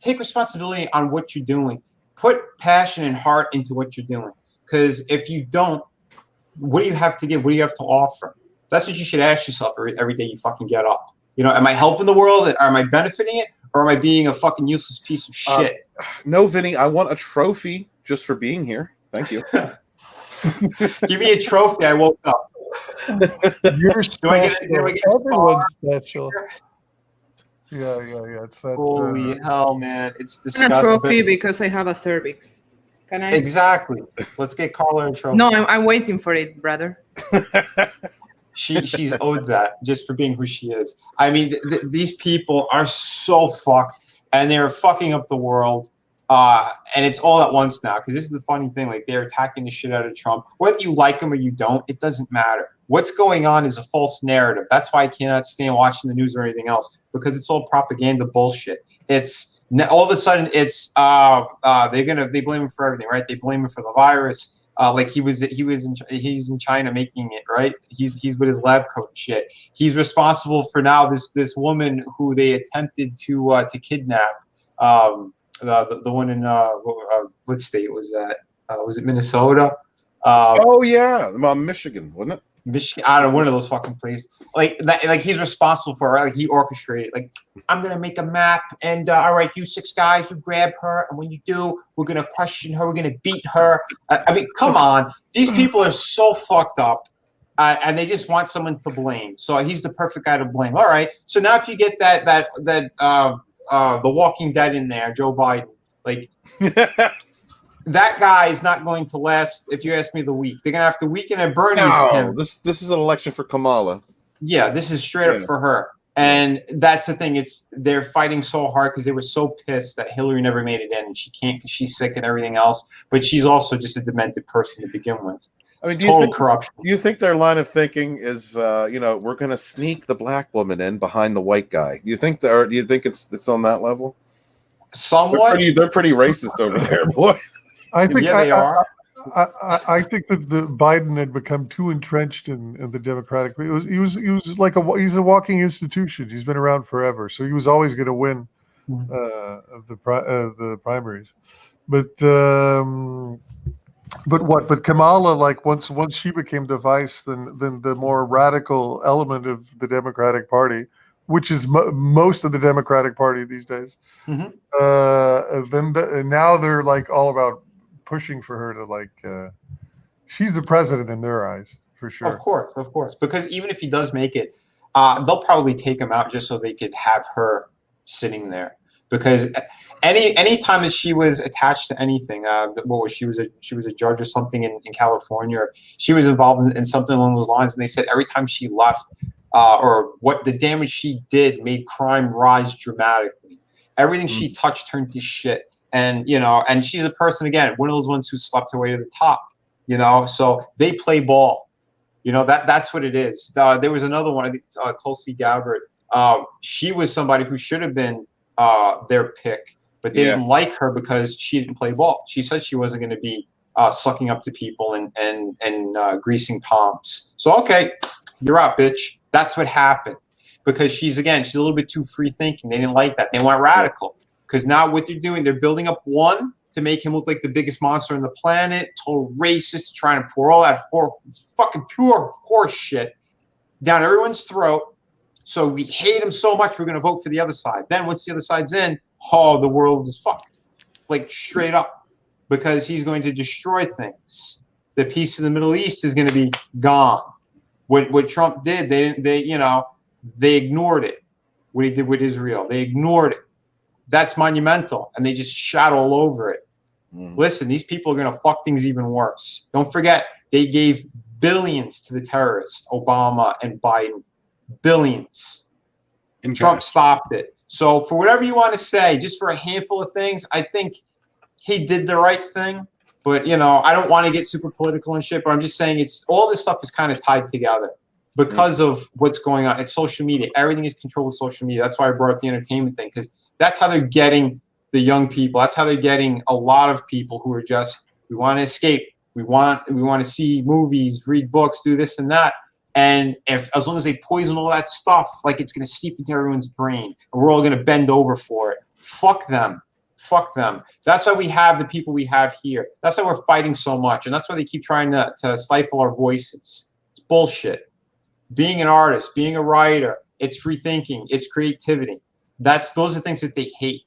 take responsibility on what you're doing. Put passion and heart into what you're doing. Because if you don't, what do you have to give? What do you have to offer? That's what you should ask yourself every day you fucking get up. Am I helping the world? Or am I benefiting it? Or am I being a fucking useless piece of shit? No, Vinny, I want a trophy just for being here. Thank you. Give me a trophy. I woke up. You're special. Everyone's special. Yeah. It's that. Holy hell, man! It's disgusting. A trophy because I have a cervix. Can I? Exactly. Let's get Carla a trophy. No, I'm waiting for it, brother. She's owed that just for being who she is. I mean, these people are so fucked, and they're fucking up the world. And it's all at once now, because this is the funny thing. Like, they're attacking the shit out of Trump. Whether you like him or you don't, it doesn't matter. What's going on is a false narrative. That's why I cannot stand watching the news or anything else, because it's all propaganda bullshit. It's all of a sudden it's they blame him for everything, right? They blame him for the virus. Like he was in China making it, right? He's with his lab coat and shit. He's responsible for now this woman who they attempted to kidnap. The one in what state was that? Was it Minnesota? Oh yeah, Michigan, wasn't it? Michigan, I don't know, one of those fucking places. Like that, like he's responsible for it. Like he orchestrated. Like, I'm gonna make a map, and all right, you 6 guys, you grab her, and when you do, we're gonna question her. We're gonna beat her. I mean, come on, these people are so fucked up, and they just want someone to blame. So he's the perfect guy to blame. All right, so now if you get that The Walking Dead in there, Joe Biden, like. That guy is not going to last, if you ask me, the week. They're going to have to weaken and Bernie's him. This is an election for Kamala. Yeah, this is straight up for her. And that's the thing. They're fighting so hard because they were so pissed that Hillary never made it in, and she can't because she's sick and everything else. But she's also just a demented person to begin with. I mean, total corruption. Do you think their line of thinking is, we're going to sneak the black woman in behind the white guy? Do you think it's on that level? Somewhat. They're pretty racist over there, boy. I think they are. I think that the Biden had become too entrenched in the Democratic. He was like he's a walking institution. He's been around forever, so he was always going to win the primaries. But Kamala, like once she became the vice, then the more radical element of the Democratic Party, which is most of the Democratic Party these days, now they're like all about pushing for her to she's the president in their eyes, for sure. Of course. Because even if he does make it, they'll probably take him out just so they could have her sitting there. Because any time that she was attached to anything, she was a judge or something in California, or she was involved in something along those lines, and they said every time she left, or what the damage she did made crime rise dramatically. Everything she touched turned to shit. And, and she's a person, again, one of those ones who slept her way to the top, so they play ball, that's what it is. There was another one, I think, Tulsi Gabbard. She was somebody who should have been their pick, but they didn't like her because she didn't play ball. She said she wasn't going to be sucking up to people and greasing palms. So, okay, you're out, bitch. That's what happened, because she's a little bit too free thinking. They didn't like that. They went radical. Because now what they're doing, they're building up one to make him look like the biggest monster on the planet, total racist, trying to pour all that fucking pure horse shit down everyone's throat. So we hate him so much, we're going to vote for the other side. Then once the other side's in, the world is fucked. Like, straight up. Because he's going to destroy things. The peace in the Middle East is going to be gone. What Trump did, they ignored it. What he did with Israel, they ignored it. That's monumental, and they just shot all over it. Listen, these people are going to fuck things even worse. Don't forget, they gave billions to the terrorists, Obama and Biden. Billions. And Trump stopped it. So for whatever you want to say, just for a handful of things, I think he did the right thing. But, I don't want to get super political and shit, but I'm just saying all this stuff is kind of tied together because of what's going on. It's social media. Everything is controlled with social media. That's why I brought up the entertainment thing, because that's how they're getting the young people. That's how they're getting a lot of people who are just, we want to escape. We want to see movies, read books, do this and that. And as long as they poison all that stuff, like, it's going to seep into everyone's brain, and we're all going to bend over for it. Fuck them. Fuck them. That's why we have the people we have here. That's why we're fighting so much. And that's why they keep trying to stifle our voices. It's bullshit. Being an artist, being a writer, it's free thinking, it's creativity. Those are things that they hate.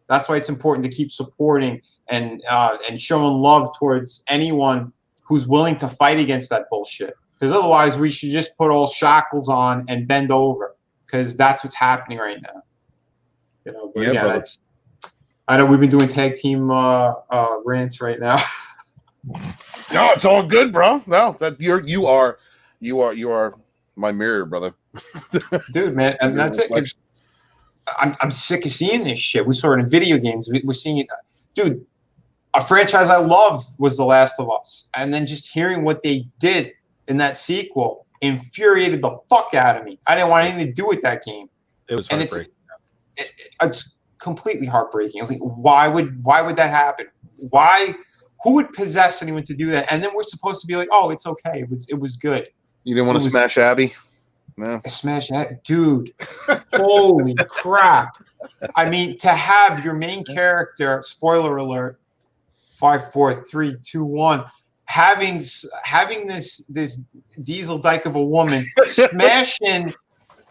That's why it's important to keep supporting and showing love towards anyone who's willing to fight against that bullshit. Because otherwise, we should just put all shackles on and bend over. Because that's what's happening right now. But again, I know we've been doing tag team rants right now. No, it's all good, bro. No, that you are my mirror, brother. Dude, man, and that's it. I'm sick of seeing this shit. We saw it in video games. We're seeing it. dude, a franchise I love was The Last of Us. And then just hearing what they did in that sequel infuriated the fuck out of me. I didn't want anything to do with that game. It was And heartbreaking. it's completely heartbreaking. I was like, why would that happen? Who would possess anyone to do that? And then we're supposed to be like, oh, it's okay. It was good. You didn't want to smash Abby? No. Smash that, dude. Holy crap. I mean, to have your main character, spoiler alert, 5, 4, 3, 2, 1, having this diesel dyke of a woman smashing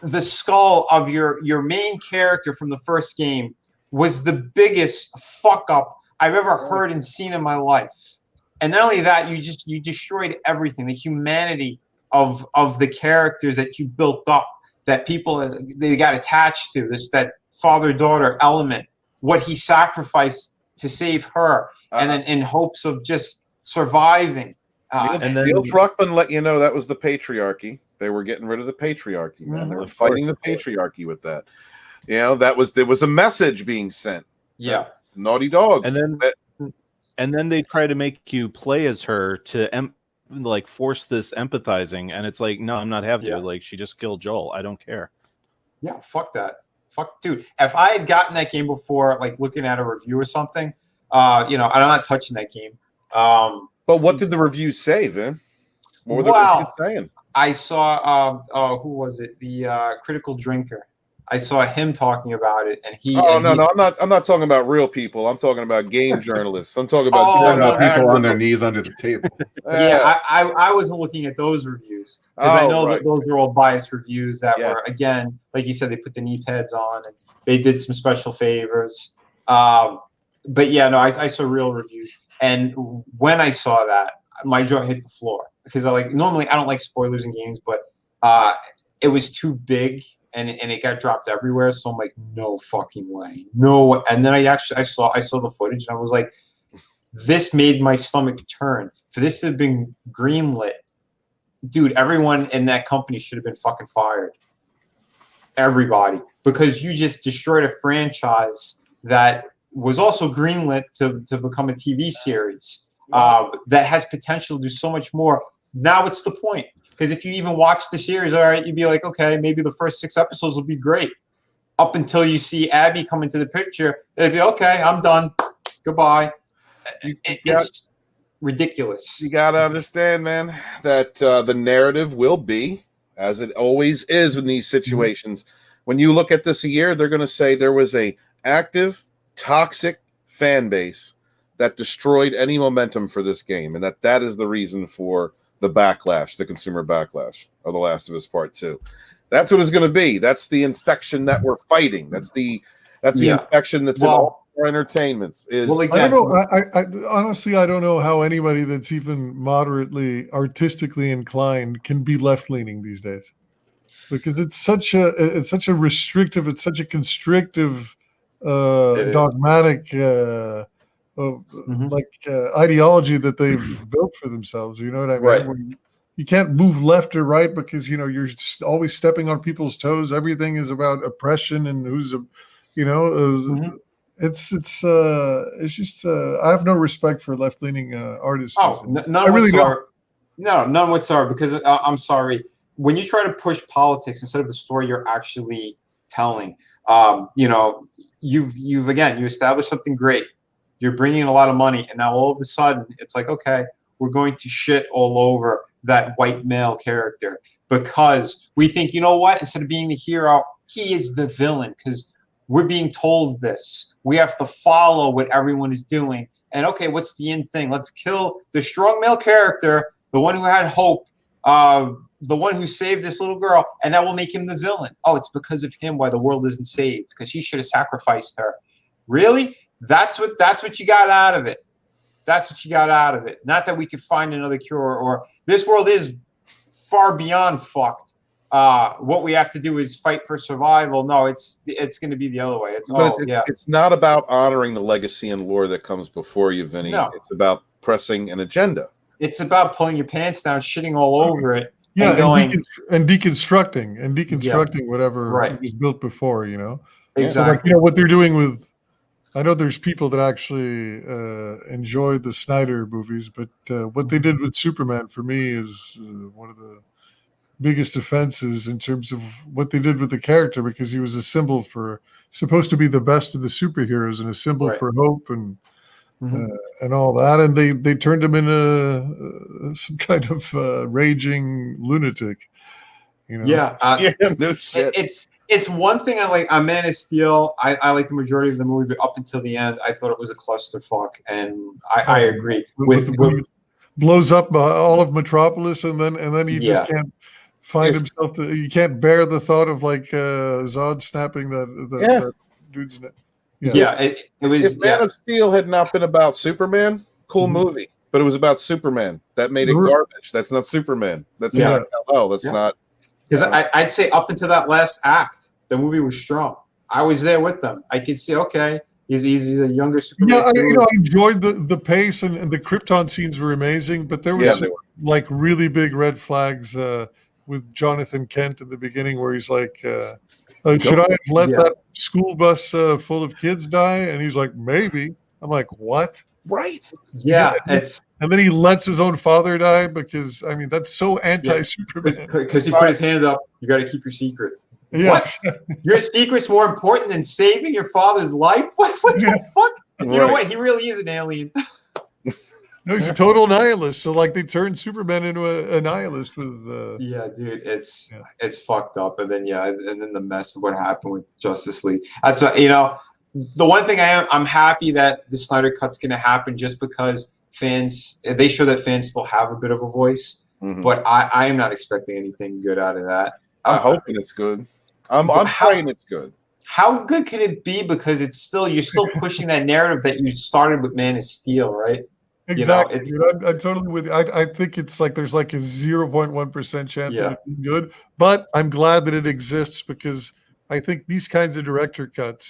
the skull of your main character from the first game was the biggest fuck up I've ever heard and seen in my life. And not only that, you destroyed everything, the humanity of the characters that you built up, that people they got attached to, that father-daughter element, what he sacrificed to save her, and then in hopes of just surviving. And then Neil Druckmann let you know that was the patriarchy. They were getting rid of the patriarchy, man. They were fighting the patriarchy with that. You know, there was a message being sent. Yeah. Naughty Dog. And then they try to make you play as her to force this empathizing, and it's like, no, I'm not having to. Like, she just killed Joel. I don't care. Yeah, fuck that. Fuck, dude. If I had gotten that game before, like looking at a review or something, I'm not touching that game. But what did the reviews say, Vin? What were the reviews saying? I saw who was it? The Critical Drinker. I saw him talking about it, and he. I'm not talking about real people. I'm talking about game journalists. I'm talking about people on their knees under the table. Yeah, I wasn't looking at those reviews because I know that those are all biased reviews that were, again, like you said, they put the knee pads on and they did some special favors. But yeah, no, I saw real reviews, and when I saw that, my jaw hit the floor because normally I don't like spoilers in games, but it was too big. And it got dropped everywhere, so I'm like, no fucking way, no. And then I saw the footage, and I was like, this made my stomach turn. For this to have been greenlit, dude, everyone in that company should have been fucking fired. Everybody, because you just destroyed a franchise that was also greenlit to become a TV series that has potential to do so much more. Now what's the point? Because if you even watch the series, all right, you'd be like, okay, maybe the first 6 episodes will be great. Up until you see Abby come into the picture, it'd be, okay, I'm done. Goodbye. It's ridiculous. You got to understand, man, that the narrative will be, as it always is in these situations. When you look at this a year, they're going to say there was a active, toxic fan base that destroyed any momentum for this game, and that is the reason for the backlash, the consumer backlash of The Last of Us Part 2. That's what it's going to be. That's the infection that we're fighting. That's the infection that's in all our entertainments. I don't know. I honestly, I don't know how anybody that's even moderately artistically inclined can be left leaning these days, because it's such a restrictive, it's such a constrictive, dogmatic. Ideology that they've built for themselves. You know what I mean? Right. You can't move left or right because you're just always stepping on people's toes. Everything is about oppression and it's just I have no respect for left leaning artists. None whatsoever. No, none whatsoever. Because I'm sorry, when you try to push politics instead of the story you're actually telling, you established something great. You're bringing in a lot of money, and now all of a sudden it's like, okay, we're going to shit all over that white male character because we think, you know what, instead of being the hero, he is the villain because we're being told this. We have to follow what everyone is doing. And okay, what's the end thing? Let's kill the strong male character, the one who had hope, the one who saved this little girl, and that will make him the villain. Oh, it's because of him why the world isn't saved, because he should have sacrificed her. Really? That's what you got out of it. That's what you got out of it. Not that we could find another cure, or this world is far beyond fucked. What we have to do is fight for survival. No, it's going to be the other way. It's not about honoring the legacy and lore that comes before you, Vinny. No. It's about pressing an agenda. It's about pulling your pants down, shitting all over it, and deconstructing whatever was built before. Exactly. So what they're doing with I know there's people that actually enjoy the Snyder movies, but what they did with Superman for me is one of the biggest offenses in terms of what they did with the character, because he was a symbol for, supposed to be the best of the superheroes and a symbol Right. for hope and Mhm. and all that, and they turned him into some kind of raging lunatic. You know? Yeah, Yeah, no shit. it's one thing I like. On Man of Steel, I like the majority of the movie, but up until the end, I thought it was a clusterfuck, and I agree with blows up all of Metropolis, and then he just yeah. can't find himself. You can't bear the thought of like Zod snapping that dude's neck. Yeah, it was. If Man of Steel had not been about Superman, cool movie, but it was about Superman. That made it garbage. That's not Superman. That's not. Oh, that's not. Because I'd say up until that last act, the movie was strong. I was there with them. I could see, okay, he's a younger Superman. Yeah, I enjoyed the pace, and the Krypton scenes were amazing, but there was like really big red flags with Jonathan Kent in the beginning, where he's like, should I have let that school bus full of kids die? And he's like, maybe. I'm like, what? Right. Yeah, and then he lets his own father die, because I mean that's so anti-Superman. Because he put his hand up. You got to keep your secret. Yes. What? Your secret's more important than saving your father's life? What the fuck? You know what? He really is an alien. No, he's a total nihilist. So like they turned Superman into a nihilist with. Yeah, dude, it's fucked up, and then and then the mess of what happened with Justice League. That's what, the one thing I'm happy that the Snyder Cut's going to happen, just because they show that fans still have a bit of a voice, but I am not expecting anything good out of that. I'm hoping it's good. I'm praying it's good. How good can it be? Because you're still pushing that narrative that you started with Man of Steel, right? Exactly. I'm totally with you. I think it's like there's like a 0.1% chance of it being good, but I'm glad that it exists, because I think these kinds of director's cut,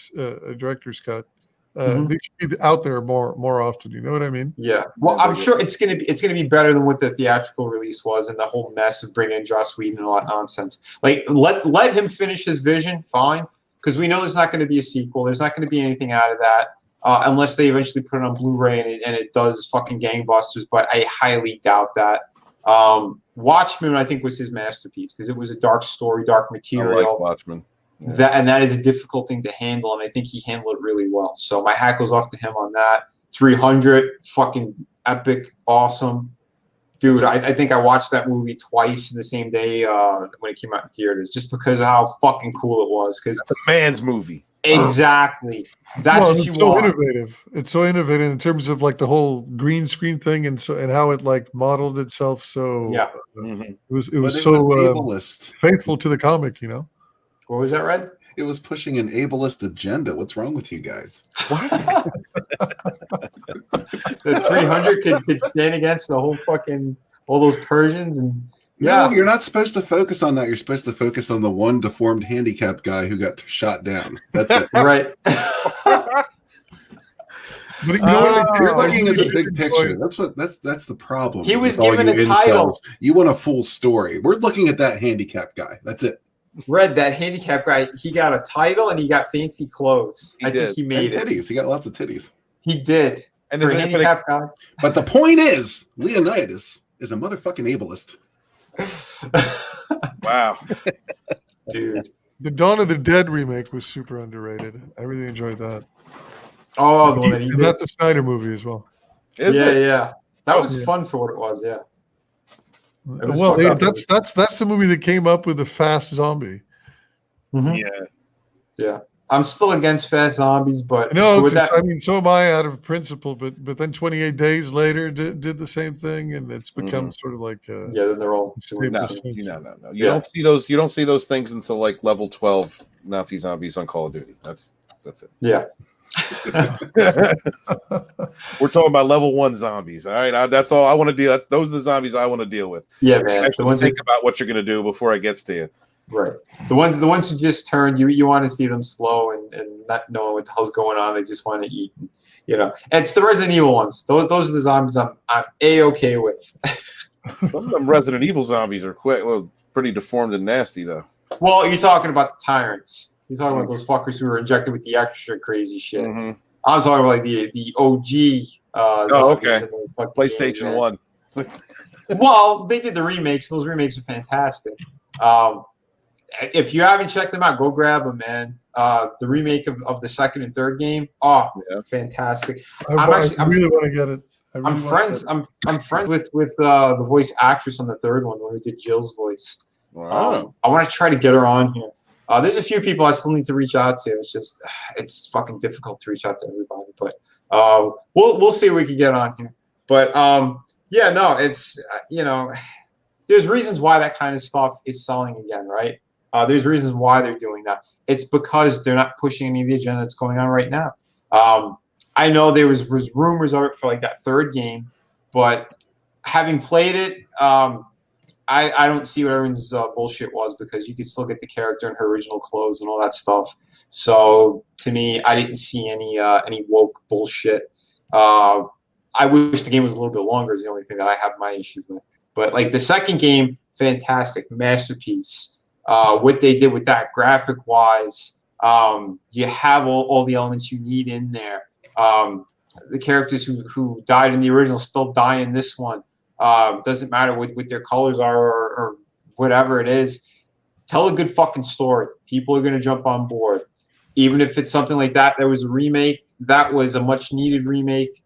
they should be out there more often. You know what I mean? Yeah. Well, I'm sure it's gonna be better than what the theatrical release was, and the whole mess of bringing in Joss Whedon and all that nonsense. Like, let him finish his vision, fine, because we know there's not going to be a sequel. There's not going to be anything out of that. Unless they eventually put it on Blu-ray and it does fucking gangbusters, but I highly doubt that. Watchmen, I think, was his masterpiece, because it was a dark story, dark material. I like Watchmen. That is a difficult thing to handle, and I think he handled it really well. So my hat goes off to him on that. 300, fucking epic, awesome. Dude, I think I watched that movie twice in the same day when it came out in theaters, just because of how fucking cool it was. Because it's a man's movie. Exactly. That's what you want. Innovative. It's so innovative in terms of like the whole green screen thing, and how it like modeled itself. So it was so faithful to the comic. What was that, Red? It was pushing an ableist agenda. What's wrong with you guys? The 300 could stand against the whole fucking all those Persians and. No, you're not supposed to focus on that. You're supposed to focus on the one deformed handicapped guy who got shot down. That's it. Right. But you're looking at the big picture. That's the problem. He was given a title. You want a full story. We're looking at that handicapped guy. That's it. Red, that handicapped guy, he got a title and he got fancy clothes. I think he made it. Titties. He got lots of titties. He did. And for a handicapped guy. But the point is, Leonidas is a motherfucking ableist. Wow. Dude. The Dawn of the Dead remake was super underrated. I really enjoyed that. Oh, the one that he did. That's a Snyder movie as well. Yeah. That was fun for what it was, yeah. Well, that's the movie that came up with the fast zombie. Mm-hmm. Yeah. I'm still against fast zombies, but no, I mean, so am I out of principle. But then 28 Days Later did the same thing, and it's become sort of like then they're all no. You don't see those. You don't see those things until like level 12 Nazi zombies on Call of Duty. That's it. Yeah. We're talking about level 1 zombies. All right, that's all I want to deal. Those are the zombies I want to deal with. Yeah, man. The ones think about what you're going to do before it gets to you. Right. The ones who just turned, you want to see them slow and not knowing what the hell's going on. They just want to eat. And it's the Resident Evil ones. Those are the zombies I'm A-okay with. Some of them Resident Evil zombies are pretty deformed and nasty though. Well, you're talking about the tyrants. You're talking about those fuckers who were injected with the extra crazy shit. I'm talking about like the OG. Okay. zombies in those fucking PlayStation games, man. 1. Well, they did the remakes. Those remakes are fantastic. If you haven't checked them out, go grab them, man. The remake of the second and third game, fantastic. I really want to get it. I'm friends with the voice actress on the third one when we did Jill's voice. Wow. I want to try to get her on here. There's a few people I still need to reach out to. It's fucking difficult to reach out to everybody, but we'll see if we can get on here. But yeah, no, it's there's reasons why that kind of stuff is selling again, right? There's reasons why they're doing that. It's because they're not pushing any of the agenda that's going on right now. I know there was rumors of it for like that third game, but having played it, I don't see what everyone's bullshit was, because you could still get the character in her original clothes and all that stuff. So to me, I didn't see any woke bullshit. I wish the game was a little bit longer, is the only thing that I have my issue with. But like the second game, fantastic, masterpiece. What they did with that graphic wise, you have all the elements you need in there. The characters who died in the original still die in this one. Doesn't matter what their colors are or whatever it is. Tell a good fucking story. People are going to jump on board. Even if it's something like that, there was a remake. That was a much needed remake.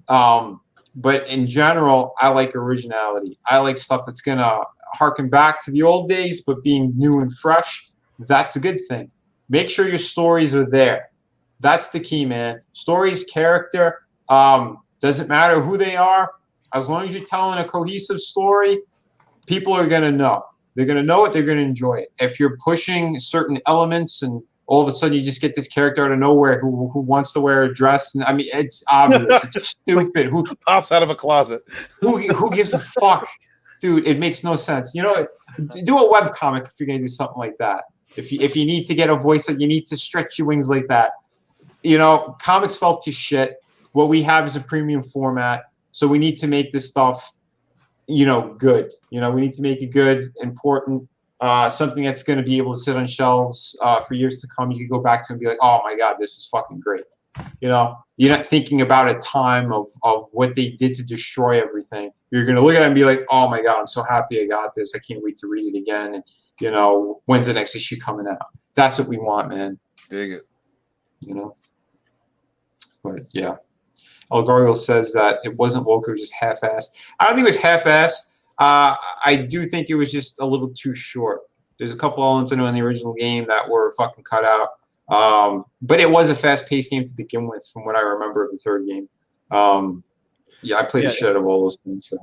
But in general, I like originality. I like stuff that's going to harken back to the old days, but being new and fresh. That's a good thing. Make sure your stories are there. That's the key, man. Stories, character, doesn't matter who they are. As long as you're telling a cohesive story, people are going to know. They're going to know it. They're going to enjoy it. If you're pushing certain elements and all of a sudden you just get this character out of nowhere who wants to wear a dress, and I mean, it's obvious. It's stupid. Who pops out of a closet? Who gives a fuck? Dude, it makes no sense. Do a webcomic if you're going to do something like that. If you need to get a voice, that you need to stretch your wings like that. Comics fell to shit. What we have is a premium format. So we need to make this stuff, good. We need to make it good, important, something that's going to be able to sit on shelves for years to come. You can go back to and be like, oh my God, this is fucking great. You're not thinking about a time of what they did to destroy everything. You're going to look at it and be like, oh my God, I'm so happy I got this. I can't wait to read it again. And, when's the next issue coming out? That's what we want, man. Dig it. But yeah. El Gargoyle says that it wasn't woke, it was just half-assed. I don't think it was half-assed. I do think it was just a little too short. There's a couple elements in the original game that were fucking cut out. But it was a fast-paced game to begin with, from what I remember of the third game. Yeah, I played the shit out of all those things. So.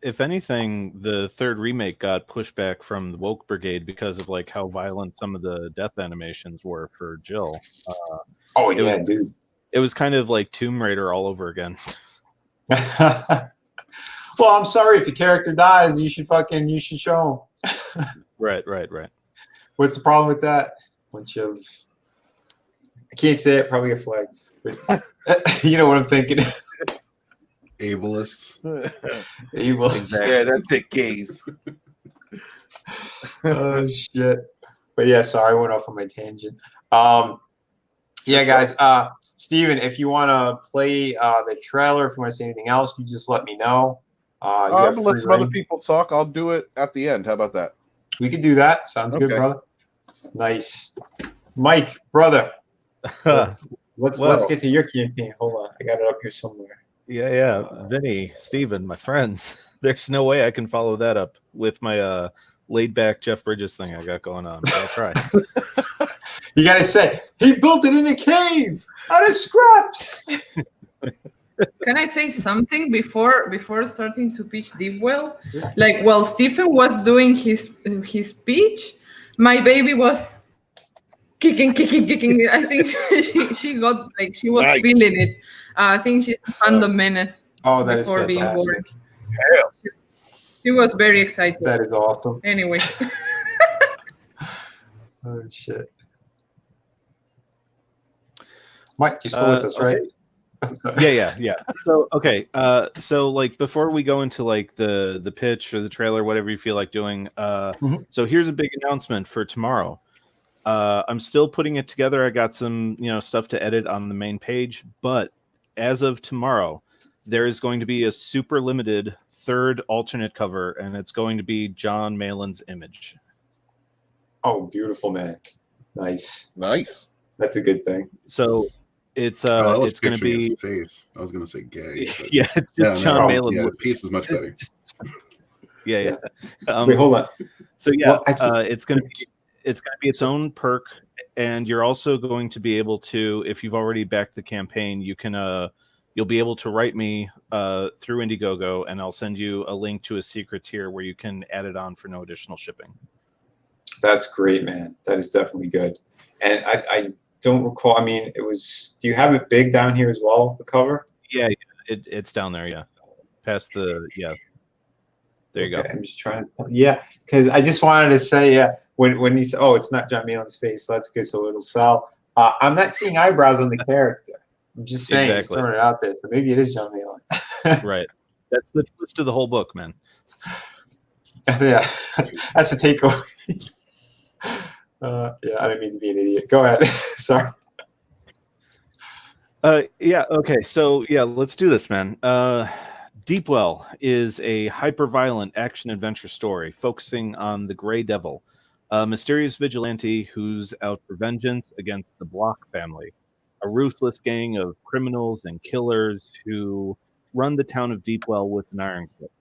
If anything, the third remake got pushback from the woke brigade because of like how violent some of the death animations were for Jill. Dude. It was kind of like Tomb Raider all over again. Well, I'm sorry, if your character dies, you should show him. Right. What's the problem with that? Bunch of, I can't say it, probably a flag. But, you know what I'm thinking. Ableists. Exactly. Yeah, that's it, gays. Oh shit. But yeah, sorry, I went off on my tangent. Yeah, guys. Steven, if you want to play the trailer, if you want to say anything else, you just let me know. I'm gonna let some other people talk. I'll do it at the end. How about that? We could do that. Sounds good, brother. Nice. Mike, brother. Let's get to your campaign. Hold on. I got it up here somewhere. Yeah. Vinny, Steven, my friends. There's no way I can follow that up with my laid back Jeff Bridges thing I got going on. But I'll try. You gotta say, he built it in a cave out of scraps. Can I say something before starting to pitch Deep Well? Like while Stephen was doing his speech, my baby was kicking. I think she got like she was feeling it. I think she's a fandom menace. Oh, that is fantastic. She was very excited. That is awesome. Anyway. Oh shit. Mike, you still with us, right? Yeah. So okay. So like before we go into like the pitch or the trailer, whatever you feel like doing. So here's a big announcement for tomorrow. I'm still putting it together. I got some, stuff to edit on the main page, but as of tomorrow, there is going to be a super limited third alternate cover, and it's going to be John Malin's image. Oh, beautiful, man. Nice. That's a good thing. So it's it's going to be his face. I was going to say gay. But... yeah, it's just John Malin. Yeah, the piece is much better. yeah. Wait, hold on. So yeah, it's going to be its own perk, and you're also going to be able to, if you've already backed the campaign, you can you'll be able to write me through Indiegogo, and I'll send you a link to a secret tier where you can add it on for no additional shipping. That's great, man. That is definitely good. And I don't recall. I mean, it was. Do you have it big down here as well? The cover? Yeah, it's down there. Yeah, past the There you go. I'm just trying to. Yeah, because I just wanted to say, when he said, "Oh, it's not John Malin's face," so that's good. So it'll sell. I'm not seeing eyebrows on the character. I'm just saying, just throwing it out there. So maybe it is John Malin. Right. That's the twist of the whole book, man. Yeah, that's the takeaway. I didn't mean to be an idiot. Go ahead. Sorry. Okay. So let's do this, man. Deepwell is a hyper-violent action-adventure story focusing on the Grey Devil, a mysterious vigilante who's out for vengeance against the Block family, a ruthless gang of criminals and killers who run the town of Deepwell with an iron grip.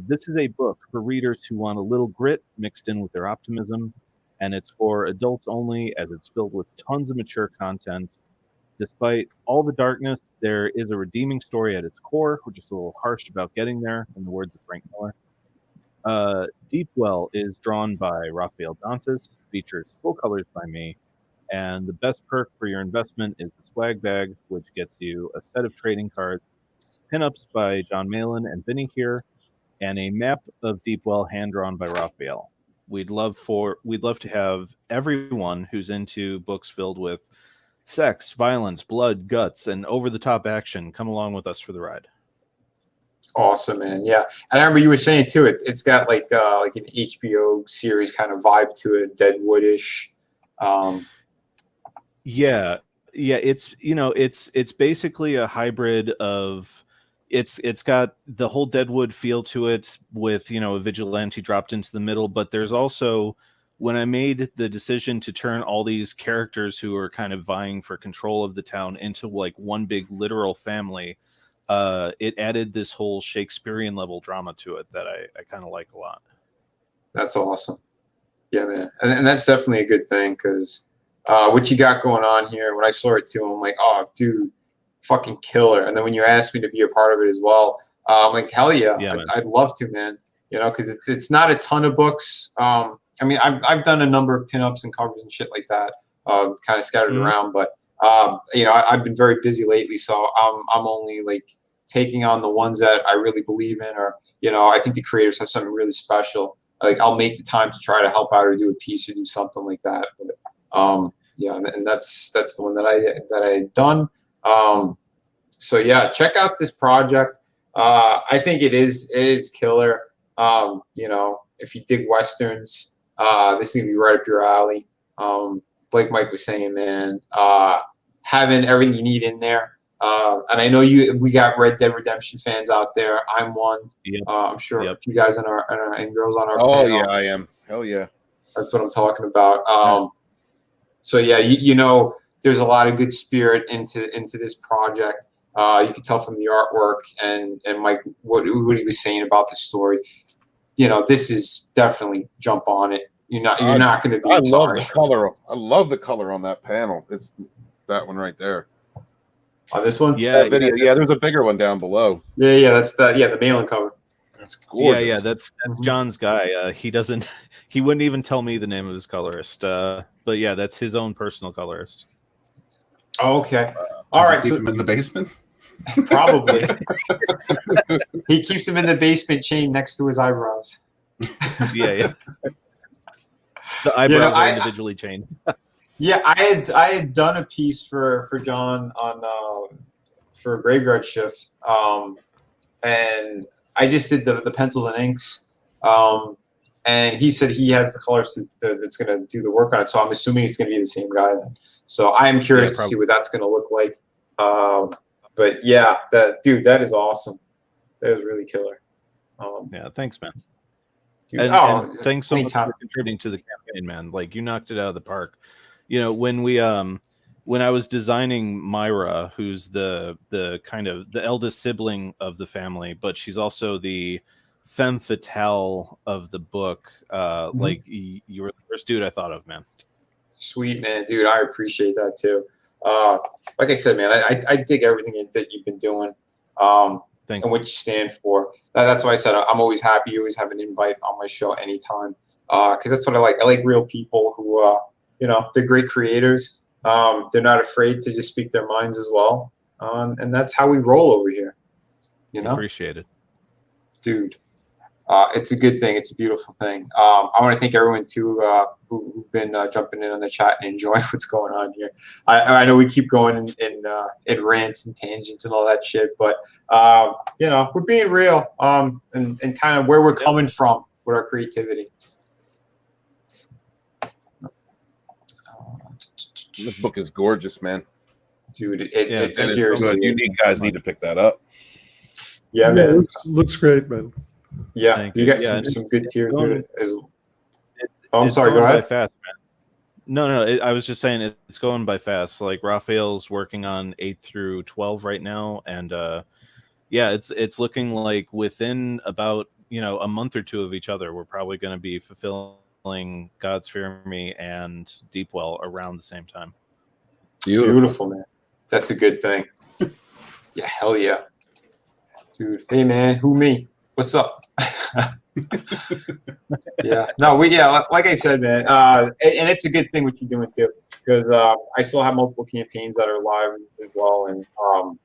This is a book for readers who want a little grit mixed in with their optimism, and it's for adults only, as it's filled with tons of mature content. Despite all the darkness, there is a redeeming story at its core, which is a little harsh about getting there, in the words of Frank Miller. Deepwell is drawn by Rafael Dantas, features full colors by me, and the best perk for your investment is the swag bag, which gets you a set of trading cards, pinups by John Malin and Vinny here, and a map of Deepwell hand-drawn by Raphael. We'd love to have everyone who's into books filled with sex, violence, blood, guts, and over-the-top action come along with us for the ride. Awesome, man. Yeah, and I remember you were saying too. It's got like an HBO series kind of vibe to it, Deadwoodish. Yeah. It's basically a hybrid of. It's got the whole Deadwood feel to it with, a vigilante dropped into the middle, but there's also, when I made the decision to turn all these characters who are kind of vying for control of the town into like one big literal family, it added this whole Shakespearean level drama to it that I kind of like a lot. That's awesome. Yeah, man. And that's definitely a good thing, because what you got going on here, when I saw it too, I'm like, oh, dude, fucking killer. And then when you asked me to be a part of it as well, I'm like, hell yeah, I'd love to, man. Because it's not a ton of books. I mean, I've done a number of pinups and covers and shit like that, kind of scattered around. But I've been very busy lately, so I'm only like taking on the ones that I really believe in, or I think the creators have something really special. Like, I'll make the time to try to help out or do a piece or do something like that. But and that's the one that I had done. So yeah, check out this project. I think it is killer. If you dig Westerns, this is gonna be right up your alley. Like Mike was saying, man, having everything you need in there. And I know we got Red Dead Redemption fans out there. I'm one. Yep. I'm sure a few guys and girls on our panel. Oh yeah, I am. Hell yeah. That's what I'm talking about. So yeah, there's a lot of good spirit into this project. You can tell from the artwork and Mike what he was saying about the story. This is definitely jump on it. You're not going to be. I love the color. I love the color on that panel. It's that one right there. On this one, yeah, video. Yeah, there's a bigger one down below. Yeah, that's the Malin cover. That's gorgeous. Yeah, that's John's guy. He wouldn't even tell me the name of his colorist. But yeah, that's his own personal colorist. Oh, okay. All right. Keep him in the basement. Probably. He keeps him in the basement, chained next to his eyebrows. Yeah. The eyebrows are individually chained. Yeah, I had done a piece for John on for Graveyard Shift, and I just did the pencils and inks, and he said he has the colors that's going to do the work on it. So I'm assuming it's going to be the same guy then. So I am curious to see what that's going to look like. But yeah, that is awesome. That is really killer. Yeah, thanks, man. Dude, and thanks so anytime. much for contributing to the campaign, man. Like, you knocked it out of the park. You know, when I was designing Myra, who's the kind of the eldest sibling of the family, but she's also the femme fatale of the book. Like, you were the first dude I thought of, man. Sweet, man, dude. I appreciate that too. Like I said, man, I dig everything that you've been doing, and what you stand for. That's why I said I'm always happy you always have an invite on my show anytime, because that's what I like. I like real people who, they're great creators. They're not afraid to just speak their minds as well, and that's how we roll over here. You know, appreciate it, dude. It's a good thing. It's a beautiful thing. I want to thank everyone too who've been jumping in on the chat and enjoying what's going on here. I know we keep going in rants and tangents and all that shit, but we're being real and kind of where we're coming from with our creativity. This book is gorgeous, man. Dude, it seriously. You guys need to pick that up. Yeah, man. It looks great, man. Yeah, you got some good tiers here. I'm sorry, go ahead. Fast, man. No, I was just saying it's going by fast. Like, Raphael's working on 8 through 12 right now, and it's looking like within about a month or two of each other, we're probably going to be fulfilling God's Fear Me and Deepwell around the same time. Beautiful, man. That's a good thing. Yeah, hell yeah, dude. Hey, man, who me? What's up? Like I said, man, and it's a good thing what you're doing too, because I still have multiple campaigns that are live as well, and a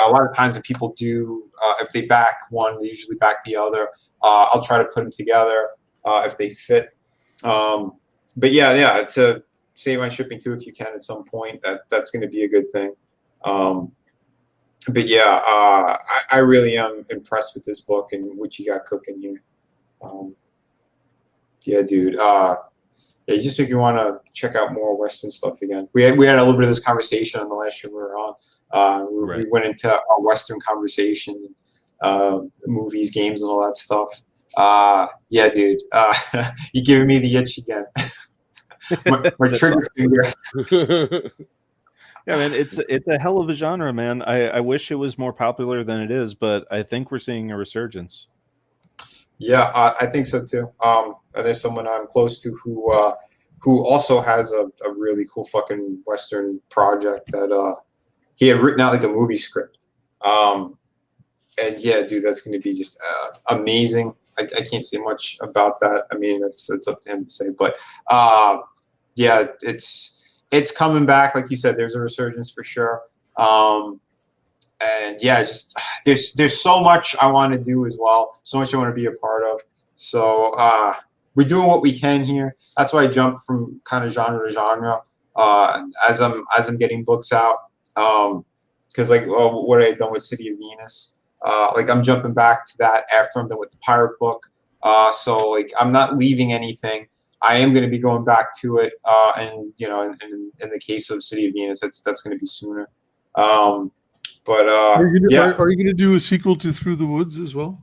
lot of times when people do, if they back one, they usually back the other. I'll try to put them together if they fit. But to save on shipping too if you can at some point. That's going to be a good thing. But yeah, I really am impressed with this book and what you got cooking here. Yeah, dude. You just make me want to check out more Western stuff again. We had a little bit of this conversation on the last show we were on. We went into our Western conversation, movies, games, and all that stuff. Yeah, dude. You're giving me the itch again. my trigger finger. Yeah, man, it's a hell of a genre, man. I wish it was more popular than it is, but I think we're seeing a resurgence. Yeah, I think so too. There's someone I'm close to who also has a really cool fucking Western project that he had written out like a movie script. And yeah, dude, that's going to be just amazing. I can't say much about that. I mean, it's up to him to say, but yeah, it's coming back. Like you said, there's a resurgence for sure. And yeah, just there's so much I want to do as well. So much I want to be a part of. So we're doing what we can here. That's why I jumped from kind of genre to genre as I'm getting books out. Because what I had done with City of Venus, I'm jumping back to that after I'm done with the pirate book. So I'm not leaving anything. I am going to be going back to it, and in the case of City of Venus, that's going to be sooner. Are you going to do a sequel to Through the Woods as well?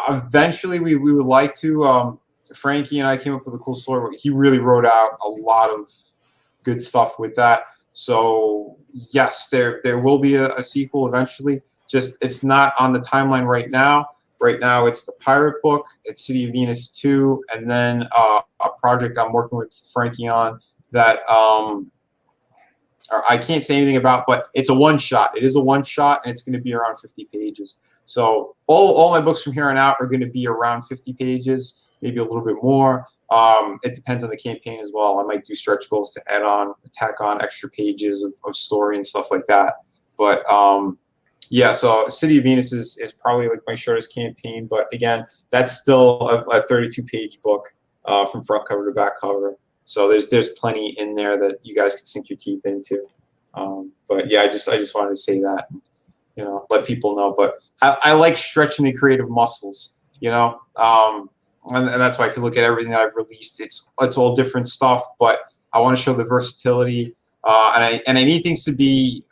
Eventually, we would like to. Frankie and I came up with a cool story. He really wrote out a lot of good stuff with that. So yes, there will be a sequel eventually. Just it's not on the timeline right now. Right now, it's the pirate book, it's City of Venus 2, and then a project I'm working with Frankie on that I can't say anything about, but it's a one-shot. It is a one-shot, and it's going to be around 50 pages. So all my books from here on out are going to be around 50 pages, maybe a little bit more. It depends on the campaign as well. I might do stretch goals to tack on extra pages of story and stuff like that. But yeah, so City of Venus is probably my shortest campaign, but again, that's still a 32-page book from front cover to back cover. So there's plenty in there that you guys can sink your teeth into. But yeah, I just wanted to say that, let people know. But I like stretching the creative muscles. and that's why if you look at everything that I've released, it's all different stuff. But I want to show the versatility, and I need things to be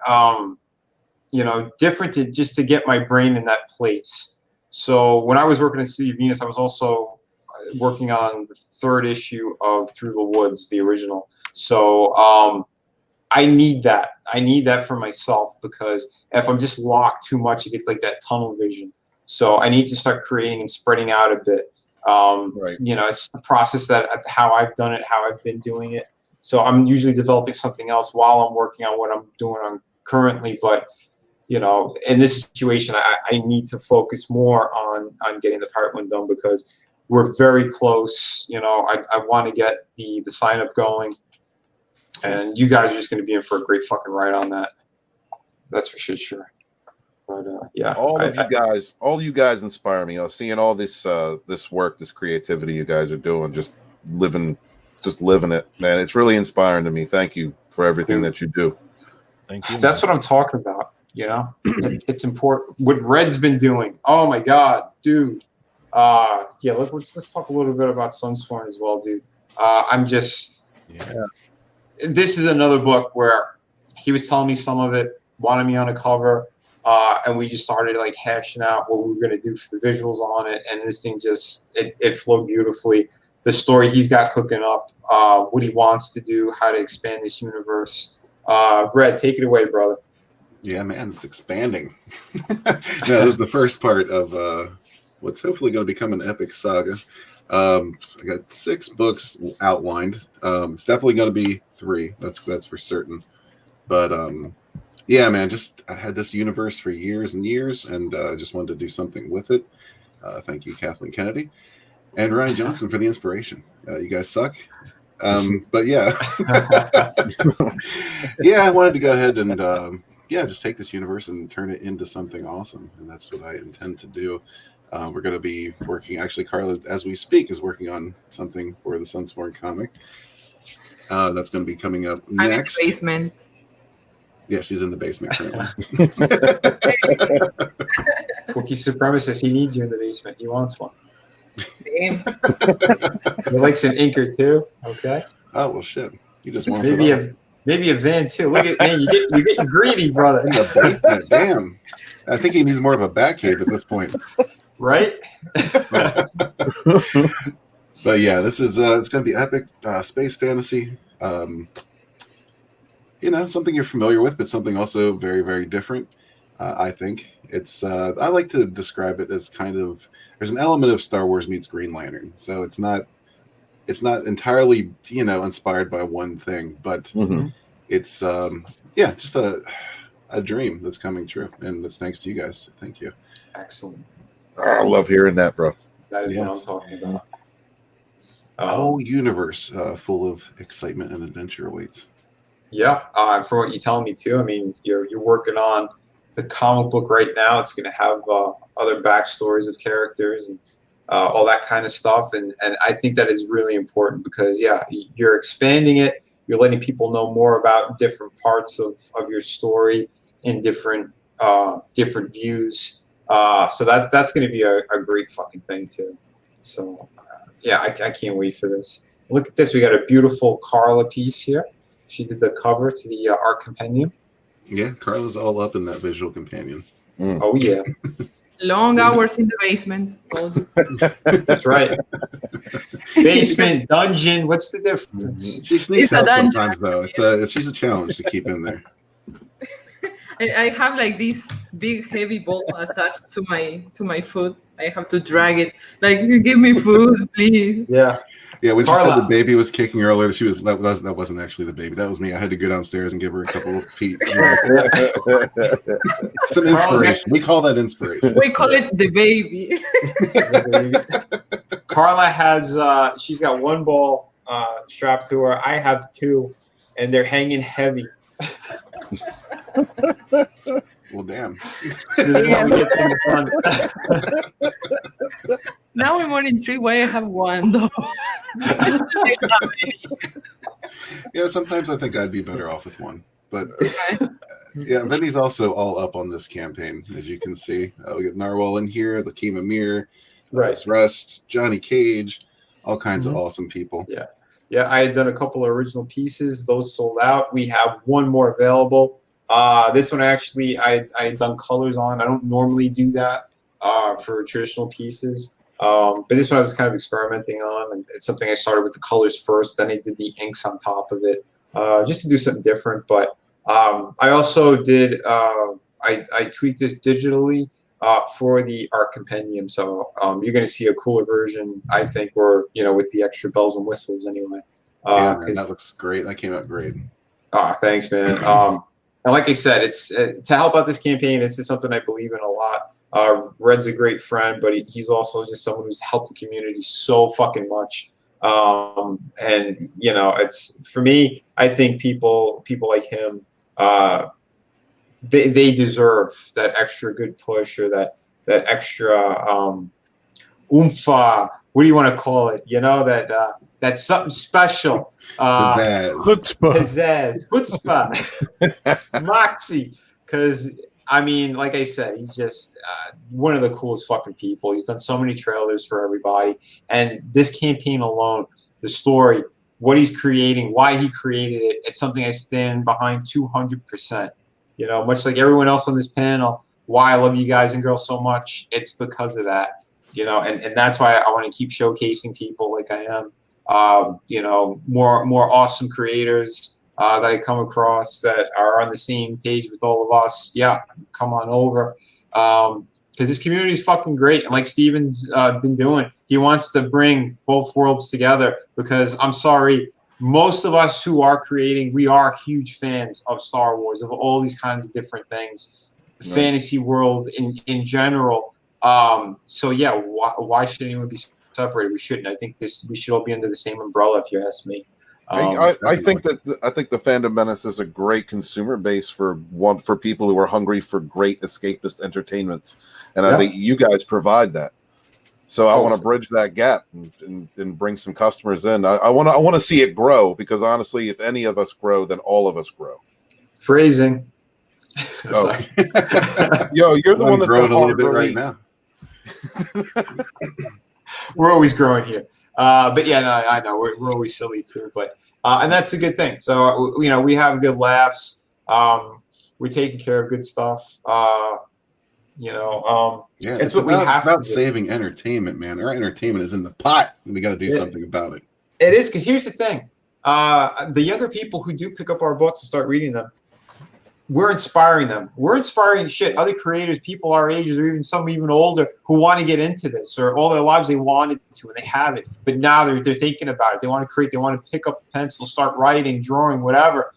different just to get my brain in that place. So when I was working at City of Venus, I was also working on the 3rd issue of Through the Woods, the original. So I need that. I need that for myself, because if I'm just locked too much, I get like that tunnel vision. So I need to start creating and spreading out a bit. Right. It's the process that how I've done it, how I've been doing it. So I'm usually developing something else while I'm working on what I'm doing on currently. But in this situation, I need to focus more on getting the part one done, because we're very close. I want to get the sign up going, and you guys are just going to be in for a great fucking ride on that. That's for sure. But yeah, all you guys inspire me. Seeing all this work, this creativity you guys are doing, just living it, man. It's really inspiring to me. Thank you for everything that you do. Thank you. That's what I'm talking about. It's important. What Red's been doing. Oh my God, dude. Yeah, let's talk a little bit about Sunsworn as well, dude. This is another book where he was telling me some of it, wanted me on a cover, and we just started like hashing out what we were gonna do for the visuals on it, and this thing just it flowed beautifully. The story he's got cooking up, what he wants to do, how to expand this universe. Red, take it away, brother. Yeah, man, it's expanding. No, this is the first part of what's hopefully going to become an epic saga. I got 6 books outlined. It's definitely going to be 3. That's for certain. But yeah, man, I had this universe for years and years, and just wanted to do something with it. Thank you, Kathleen Kennedy and Ryan Johnson, for the inspiration. You guys suck. But yeah, yeah, I wanted to go ahead and just take this universe and turn it into something awesome, and that's what I intend to do. We're going to be working. Actually, Carla, as we speak, is working on something for the Sunsworn comic. That's going to be coming up next. I'm in the basement. Yeah, she's in the basement currently. Wookiee supremacist, he needs you in the basement. He wants one. Damn. He likes an inker too. Okay. Oh well, shit. He just wants maybe a van too. Look at man, you're getting greedy, brother. In the basement. Damn. I think he needs more of a bat cave at this point. Right? But yeah, this is it's going to be epic space fantasy. Something you're familiar with, but something also very, very different. I think it's. I like to describe it as kind of. There's an element of Star Wars meets Green Lantern, so it's not entirely inspired by one thing, but it's just a dream that's coming true, and that's thanks to you guys. Thank you. Excellent. I love hearing that, bro. That is what I'm talking about. A whole universe full of excitement and adventure awaits. Yeah, for what you're telling me too. I mean, you're working on the comic book right now. It's going to have other backstories of characters and all that kind of stuff, and I think that is really important because you're expanding it. You're letting people know more about different parts of your story in different views. So that's going to be a great fucking thing too. So I can't wait for this. Look at this. We got a beautiful Carla piece here. She did the cover to the art compendium. Yeah, Carla's all up in that visual companion. Oh yeah. Long hours in the basement. That's right. Basement, dungeon. What's the difference? She sneaks out sometimes, though. She's a challenge to keep in there. I have like this big heavy ball attached to my foot. I have to drag it. Like, give me food, please. Yeah. Yeah, when Carla. She said the baby was kicking earlier, that wasn't actually the baby. That was me. I had to go downstairs and give her a couple of feet. Some inspiration. We call that inspiration. We call it the baby. Carla has she's got one ball strapped to her. I have 2, and they're hanging heavy. Well, damn. This is how we get things done. Now I'm only 3. Why I have 1 though? Sometimes I think I'd be better off with 1, but Benny's also all up on this campaign, as you can see. We got Narwhal in here, Lakeem Amir, Right. Rust, Johnny Cage, all kinds of awesome people. Yeah. Yeah, I had done a couple of original pieces. Those sold out. We have one more available. This one actually I had done colors on. I don't normally do that for traditional pieces. But this one I was kind of experimenting on, and it's something I started with the colors first. Then I did the inks on top of it, just to do something different. But I also did I tweaked this digitally for the art compendium. So you're going to see a cooler version, I think, or with the extra bells and whistles anyway. Yeah, man, that looks great. That came out great. Thanks, man. And like I said, it's to help out this campaign. This is something I believe in a lot. Red's a great friend, but he's also just someone who's helped the community so fucking much. And it's for me. I think people like him. They deserve that extra good push or that extra oomfa. What do you want to call it? That's something special. Chutzpah. Chutzpah, moxie. Because I mean, like I said, he's just one of the coolest fucking people. He's done so many trailers for everybody, and this campaign alone, the story, what he's creating, why he created it, it's something I stand behind 200%. Much like everyone else on this panel, why I love you guys and girls so much, it's because of that. And that's why I want to keep showcasing people like I am. More awesome creators that I come across that are on the same page with all of us. Yeah, come on over. Because this community is fucking great. And like Steven's been doing, he wants to bring both worlds together because I'm sorry, most of us who are creating, we are huge fans of Star Wars, of all these kinds of different things, right. Fantasy world in general. So yeah, why should anyone be separated? We shouldn't. I think we should all be under the same umbrella, if you ask me. I think the Fandom Menace is a great consumer base for people who are hungry for great escapist entertainments, and I think you guys provide that. So I want to bridge that gap and bring some customers in. I want to see it grow because honestly, if any of us grow, then all of us grow. Phrasing. Oh. Yo, you're the one that's growing a little bit right now. We're always growing here. But yeah, no, I know we're always silly too, but and that's a good thing. So we have good laughs. We're taking care of good stuff. It's what we have to do. Saving entertainment, man. Our entertainment is in the pot, and we got to do something about it. It is, because here's the thing: the younger people who do pick up our books and start reading them, we're inspiring them. We're inspiring other creators, people our ages, or even some even older, who want to get into this, or all their lives they wanted to and they have it, but now they're thinking about it. They want to create. They want to pick up a pencil, start writing, drawing, whatever.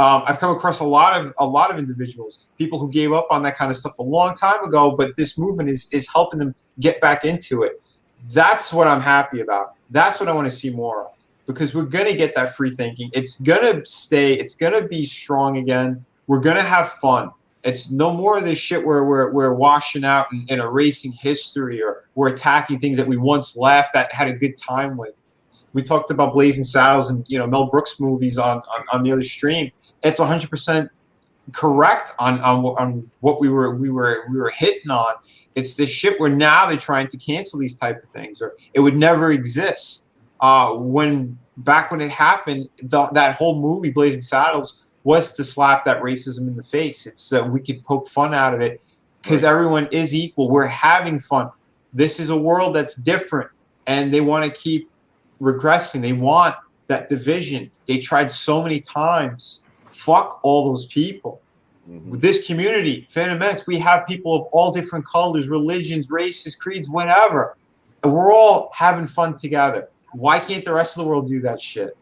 I've come across a lot of individuals, people who gave up on that kind of stuff a long time ago, but this movement is helping them get back into it. That's what I'm happy about. That's what I want to see more of, because we're gonna get that free thinking. It's gonna stay. It's gonna be strong again. We're gonna have fun. It's no more of this shit where we're washing out and erasing history, or we're attacking things that we once laughed at, had a good time with. We talked about Blazing Saddles and Mel Brooks movies on the other stream. It's 100% correct on what we were hitting on. It's this shit where now they're trying to cancel these type of things, or it would never exist. When it happened, that whole movie Blazing Saddles was to slap that racism in the face. It's we could poke fun out of it because everyone is equal. We're having fun. This is a world that's different, and they want to keep regressing. They want that division. They tried so many times. Fuck all those people. With this community, Phantom Menace, we have people of all different colors, religions, races, creeds, whatever. And we're all having fun together. Why can't the rest of the world do that shit?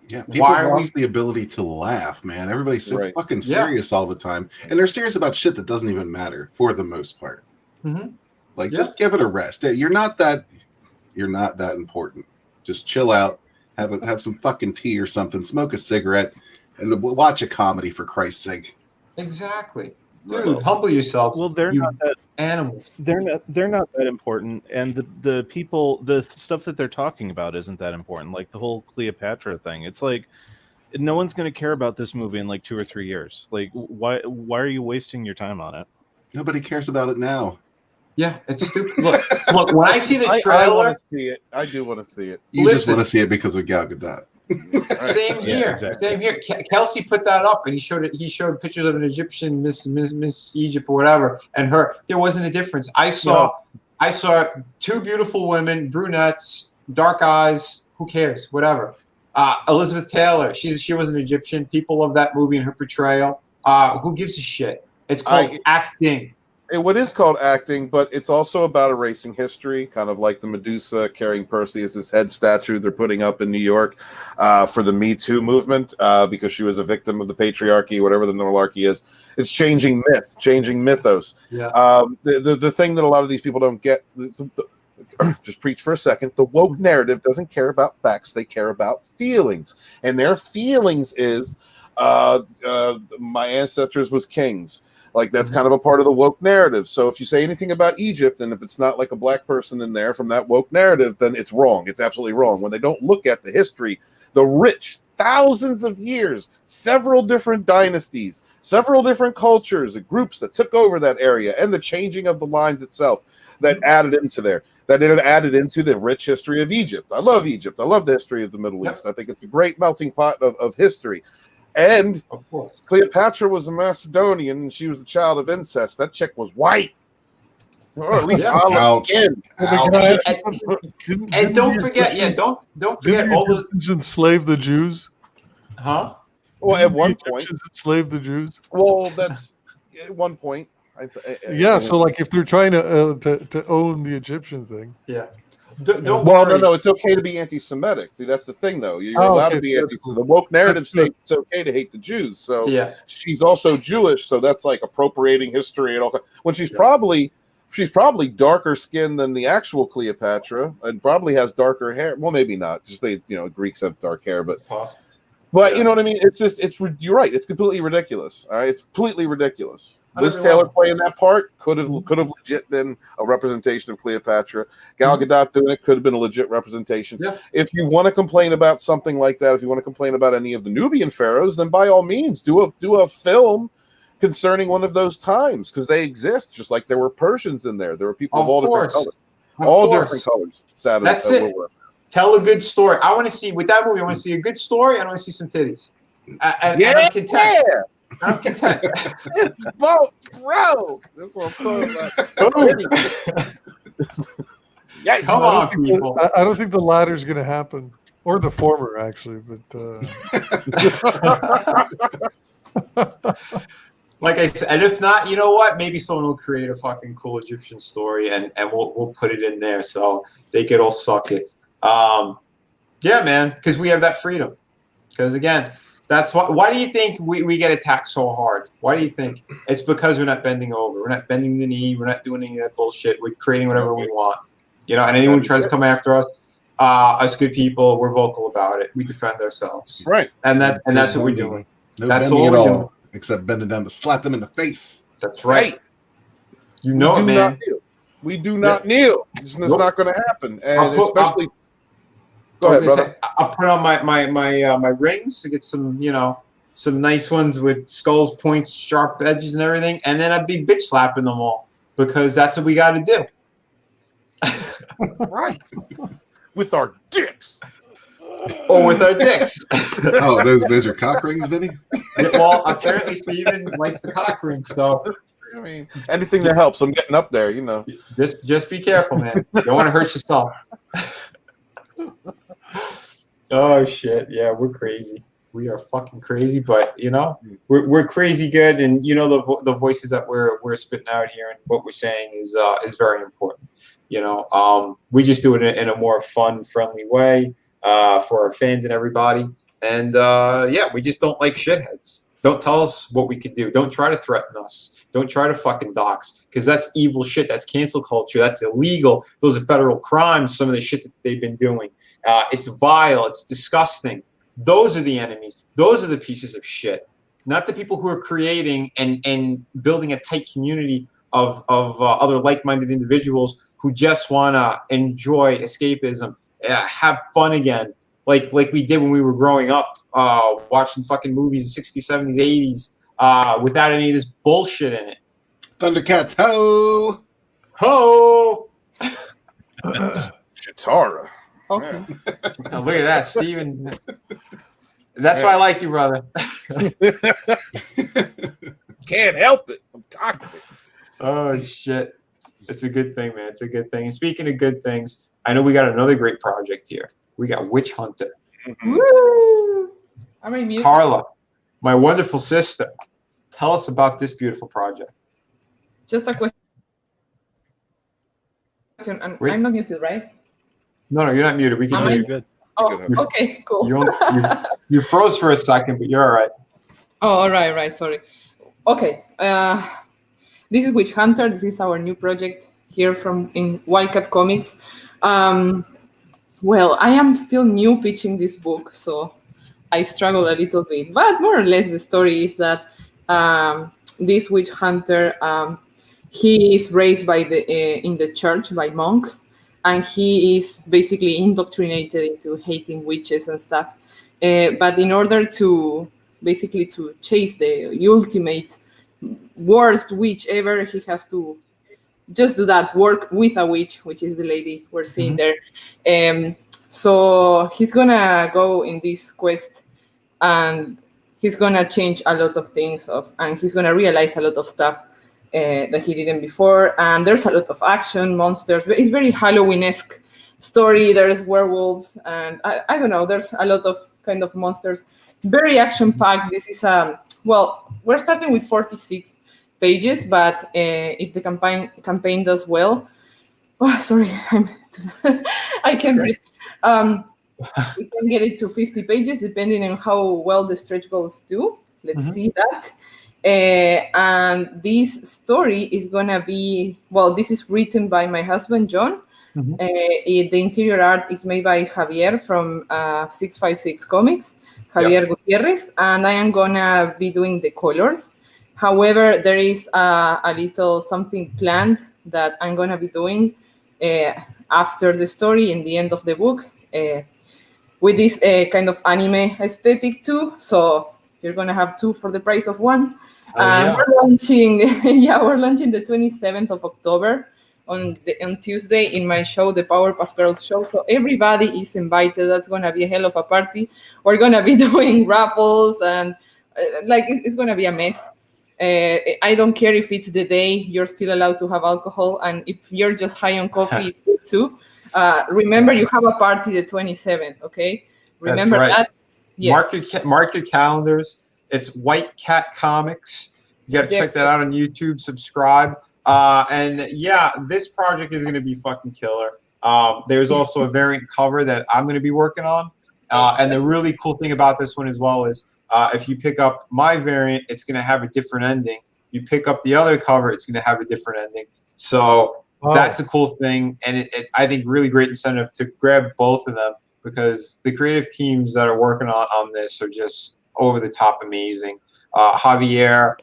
Yeah, people lost the ability to laugh, man. Everybody's so fucking serious all the time. And they're serious about shit that doesn't even matter for the most part. Mm-hmm. Just give it a rest. You're not that important. Just chill out, have some fucking tea or something, smoke a cigarette, and watch a comedy, for Christ's sake. Exactly. Dude, humble yourself. Well, they're not that animals. They're not that important, and the people, the stuff that they're talking about isn't that important. Like the whole Cleopatra thing. It's like no one's going to care about this movie in like 2 or 3 years. Like why are you wasting your time on it? Nobody cares about it now. Yeah, it's stupid. Look. When I see the I trailer, want to see it. I do want to see it. You just Listen. want to see it because of Gal Gadot. Same Yeah, here. exactly. Same here. Kelsey put that up, and he showed it. He showed pictures of an Egyptian Miss Egypt or whatever, and her. There wasn't a difference. I saw two beautiful women, brunettes, dark eyes. Who cares? Whatever. Elizabeth Taylor. She was an Egyptian. People love that movie and her portrayal. Who gives a shit? It's called acting. What is called acting, but it's also about erasing history, kind of like the Medusa carrying Perseus' head statue they're putting up in New York for the Me Too movement because she was a victim of the patriarchy, whatever the malarkey is. It's changing myth, changing mythos. Yeah. The thing that a lot of these people don't get, just preach for a second, the woke narrative doesn't care about facts, they care about feelings. And their feelings is my ancestors was kings. Like, that's kind of a part of the woke narrative. So if you say anything about Egypt, and if it's not like a black person in there from that woke narrative, then it's wrong. It's absolutely wrong. When they don't look at the history, the rich, thousands of years, several different dynasties, several different cultures and groups that took over that area, and the changing of the lines itself that added into there, that it added into the rich history of Egypt. I love Egypt. I love the history of the Middle East. I think it's a great melting pot of history. And Of course. Cleopatra was a Macedonian, and she was the child of incest. That chick was white, or at least olive Ouch. skin. Ouch. And don't forget, don't forget all those. Egyptians enslave the Jews. Huh? Well, at one point, Egyptians enslave the Jews. well, that's at one point. Yeah, so like if they're trying to own the Egyptian thing. Yeah. Don't Well, worry. no, it's okay to be anti-Semitic. See, that's the thing, though. You're Oh, allowed okay, to be so anti. that's The woke narrative that's good. states it's okay to hate the Jews. So Yeah. she's also Jewish, so that's like appropriating history and all. When she's probably darker skinned than the actual Cleopatra, and probably has darker hair. Well, maybe not. Just Greeks have dark hair, but Possible. you know what I mean. You're right. It's completely ridiculous. All right, it's completely ridiculous. Liz Taylor playing that part could have legit been a representation of Cleopatra. Gal Gadot doing it could have been a legit representation. Yeah. If you want to complain about something like that, if you want to complain about any of the Nubian pharaohs, then by all means do a film concerning one of those times, because they exist. Just like there were Persians in there, there were people of all different colors, different colors. That's it. Tell a good story. I want to see with that movie. I want to see a good story. I want to see some titties. And I'm content. I'm content. It's both, bro. That's what I'm talking about. Yeah, Come on, people. I don't think the latter is going to happen, or the former, actually. But like I said, and if not, you know what? Maybe someone will create a fucking cool Egyptian story, and we'll put it in there so they could all suck it. Yeah, man, because we have that freedom. Because again. That's why do you think we get attacked so hard? Why do you think? It's because we're not bending over. We're not bending the knee. We're not doing any of that bullshit. We're creating whatever we want. And anyone who tries to come after us good people, we're vocal about it. We defend ourselves. Right. And that's what we're doing. No That's bending all at we're all, doing. except bending down to slap them in the face. That's right. You know it, man. We do not kneel. It's not going to happen. And especially... Go ahead, brother. I'll put on my rings to get some nice ones with skulls, points, sharp edges, and everything, and then I'd be bitch slapping them all because that's what we got to do. Right. With our dicks. Or with our dicks. Oh, those are cock rings, Vinny? Well, apparently Steven likes the cock ring, so I mean, anything that helps. I'm getting up there, Just be careful, man. You don't want to hurt yourself. Oh shit! Yeah, we're crazy. We are fucking crazy, but we're crazy good, and the voices that we're spitting out here and what we're saying is very important. We just do it in a more fun, friendly way for our fans and everybody. And we just don't like shitheads. Don't tell us what we could do. Don't try to threaten us. Don't try to fucking dox, because that's evil shit. That's cancel culture. That's illegal. Those are federal crimes. Some of the shit that they've been doing. It's vile. It's disgusting. Those are the enemies. Those are the pieces of shit. Not the people who are creating and building a tight community of other like-minded individuals who just want to enjoy escapism, have fun again, like we did when we were growing up, watching fucking movies in the 60s, 70s, 80s, without any of this bullshit in it. Thundercats, ho! Ho! Chitara. Okay. Oh, look at that, Steven. That's why I like you, brother. Can't help it. I'm toxic. Oh shit. It's a good thing, man. It's a good thing. And speaking of good things, I know we got another great project here. We got Witch Hunter. Woo! Am I muted? Carla, my wonderful sister, tell us about this beautiful project. Just a question. And Wait. I'm not muted, right? No, you're not muted. We can Am hear I? you. Good. Oh, Good. okay, cool. You froze for a second, but you're all right. Oh, all right, sorry. Okay, this is Witch Hunter. This is our new project here in Wildcat Comics. Well, I am still new pitching this book, so I struggle a little bit. But more or less, the story is that this witch hunter, he is raised by in the church by monks, and he is basically indoctrinated into hating witches and stuff. But in order to basically to chase the ultimate worst witch ever, he has to just do that, work with a witch, which is the lady we're seeing there. So he's gonna go in this quest, and he's gonna change a lot of things, and he's gonna realize a lot of stuff that he didn't before. And there's a lot of action, monsters. It's very Halloween-esque story. There's werewolves, and I don't know. There's a lot of kind of monsters. Very action-packed. This is well, we're starting with 46 pages, but if the campaign does well, sorry, I can't read. We can get it to 50 pages depending on how well the stretch goals do. Let's see that. And this story is gonna be, well, this is written by my husband John. The interior art is made by Javier from 656 Comics, Javier Gutierrez, and I am gonna be doing the colors. However, there is a little something planned that I'm gonna be doing after the story in the end of the book with this kind of anime aesthetic too. So you're gonna have two for the price of one. We're launching, we're launching the 27th of October on Tuesday in my show, the Powerpuff Girls show. So everybody is invited. That's gonna be a hell of a party. We're gonna be doing raffles and it's gonna be a mess. I don't care if it's the day, you're still allowed to have alcohol, and if you're just high on coffee, it's good too. Remember, you have a party the 27th, okay? Remember that? Yes. Mark your calendars. It's White Cat Comics. You got to check that out on YouTube. Subscribe. And yeah, this project is going to be fucking killer. There's also a variant cover that I'm going to be working on. And the really cool thing about this one as well is if you pick up my variant, it's going to have a different ending. You pick up the other cover, it's going to have a different ending. So that's a cool thing. And it I think really great incentive to grab both of them, because the creative teams that are working on this are just over the top amazing. Javier,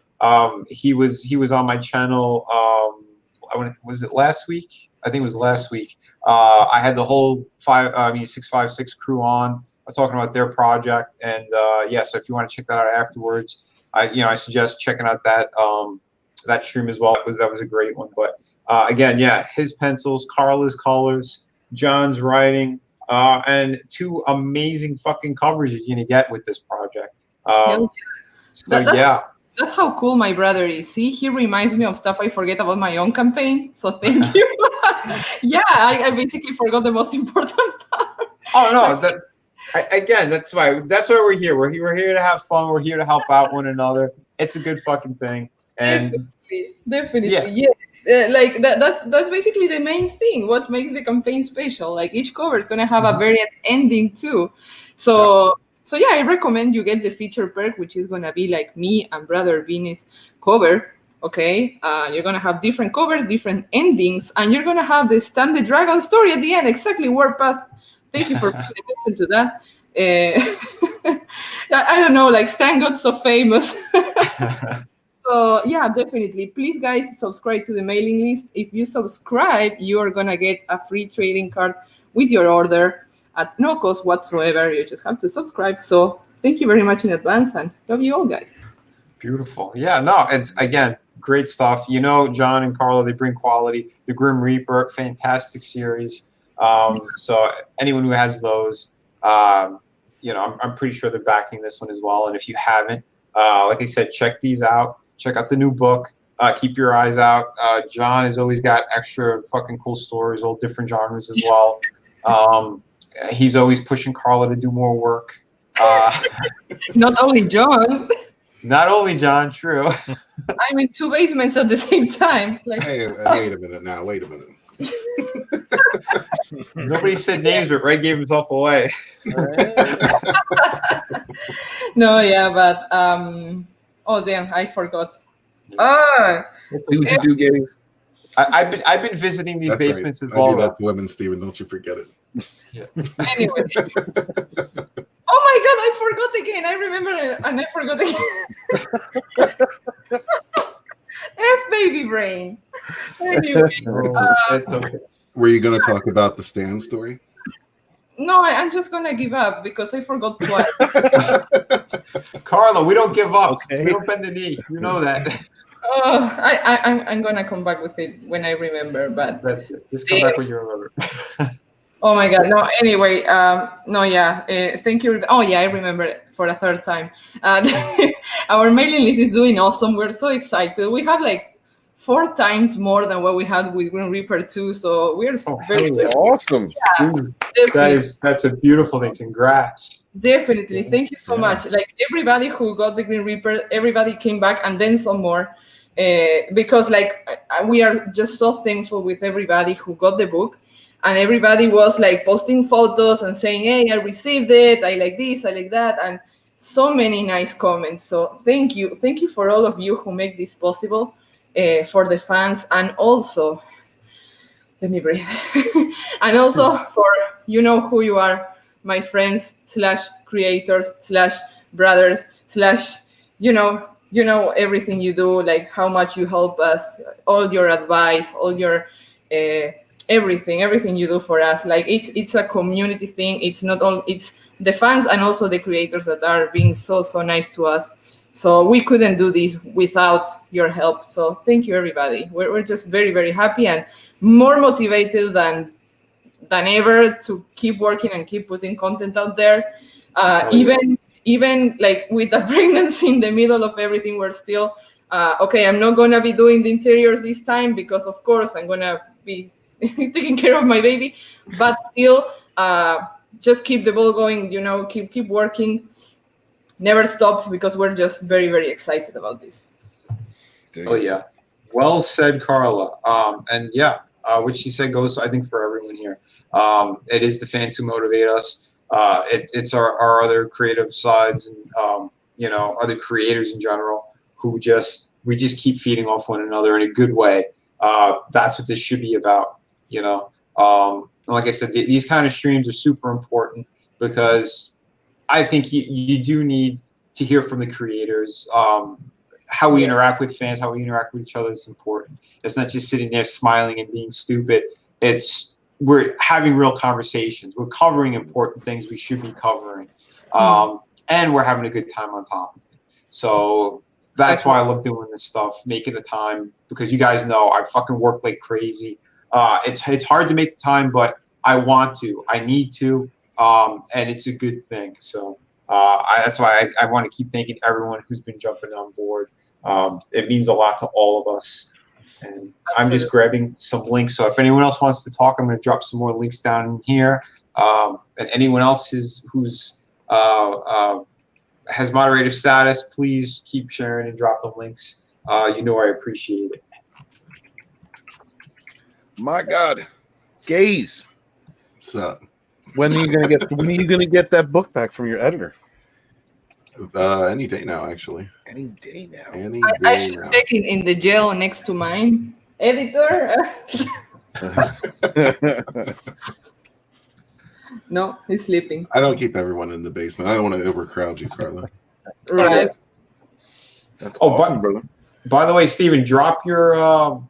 he was on my channel. Was it last week? I think it was last week. I had the whole 656 crew on. I was talking about their project, and so if you want to check that out afterwards, I suggest checking out that stream as well. That was a great one. But again, his pencils, Carla's colors, John's writing, and two amazing fucking covers you're gonna get with this project. That's how cool my brother is. See, he reminds me of stuff I forget about my own campaign. So thank you. I basically forgot the most important part. Oh no, that's why we're here. We're here to have fun. We're here to help out one another. It's a good fucking thing. And definitely, yes. That's basically the main thing. What makes the campaign special? Like each cover is gonna have a variant ending too. So I recommend you get the feature perk, which is gonna be like me and Brother Vinny's cover. Okay, you're gonna have different covers, different endings, and you're gonna have the Stand the Dragon story at the end. Exactly, Warpath. Thank you for paying attention to that. I don't know, like Stan got so famous. So yeah, definitely. Please, guys, subscribe to the mailing list. If you subscribe, you are gonna get a free trading card with your order at no cost whatsoever. You just have to subscribe. So thank you very much in advance, and love you all, guys. Beautiful. Yeah, no, it's again, great stuff. You know, John and Carla, they bring quality. The Grim Reaper, fantastic series. So anyone who has those, you know, I'm pretty sure they're backing this one as well. And if you haven't, like I said, check these out. Check out the new book. Keep your eyes out. John has always got extra fucking cool stories, all different genres as well. He's always pushing Carla to do more work. Not only John. Not only John, true. I'm in 2 basements at the same time. Like, Hey, wait a minute now. Wait a minute. Nobody said names, but Red gave himself away. no, yeah, but oh damn, I forgot. See what you do, Gabe. I've been visiting these That's basements right. as well. I do that to women, Steven. Don't you forget it. Anyway. Oh my god, I forgot again. I remember it, and I forgot again. F baby brain. Anyway, It's okay. Were you going to talk about the Stan story? no, I'm just gonna give up because I forgot twice. Carla, we don't give up. Okay. We don't bend the knee. You know that. I'm gonna come back with it when I remember, but Just come back when you remember. oh my god, no, anyway, no, yeah, thank you. Oh yeah, I remember it for a third time. Our mailing list is doing awesome. We're so excited. We have like 4 times more than what we had with Green Reaper 2, so we're very hell yeah. Awesome. That's a beautiful thing. Congrats. Definitely. Thank you so much. Like everybody who got the Green Reaper, everybody came back and then some more. Because like we are just so thankful with everybody who got the book, and everybody was like posting photos and saying, hey, I received it, I like this, I like that, and so many nice comments. So thank you for all of you who make this possible, for the fans, and also let me breathe. And also for, you know who you are, my friends / creators / brothers / you know everything you do, like how much you help us, all your advice, all your everything you do for us. Like it's a community thing. It's not all, it's the fans and also the creators that are being so nice to us. So we couldn't do this without your help. So thank you, everybody. We're just very happy and more motivated than ever to keep working and keep putting content out there. Even like with the pregnancy in the middle of everything, we're still okay. I'm not gonna be doing the interiors this time because, of course, I'm gonna be taking care of my baby. But still, just keep the ball going. You know, keep working, never stop, because we're just very excited about this. Oh yeah, well said, Carla. And yeah, what she said goes, I think, for everyone here. It is the fans who motivate us. It's our other creative sides and you know, other creators in general who we just keep feeding off one another in a good way. That's what this should be about, you know. Like I said, these kind of streams are super important because I think you do need to hear from the creators. How we interact with fans, how we interact with each other is important. It's not just sitting there smiling and being stupid. We're having real conversations. We're covering important things we should be covering. And we're having a good time on top of it. So that's why I love doing this stuff, making the time, because you guys know I fucking work like crazy. It's hard to make the time, but I want to. I need to. And it's a good thing. So that's why I want to keep thanking everyone who's been jumping on board. It means a lot to all of us. And I'm just grabbing some links. So if anyone else wants to talk, I'm going to drop some more links down in here. And anyone else who's has moderator status, please keep sharing and drop the links. You know I appreciate it. My God, Gaze. What's up? When are you gonna get that book back from your editor? Any day now, actually. Any day now. I should check in the jail next to mine. Editor? No, he's sleeping. I don't keep everyone in the basement. I don't want to overcrowd you, Carla. Right. That's awesome, brother. By the way, Steven, drop your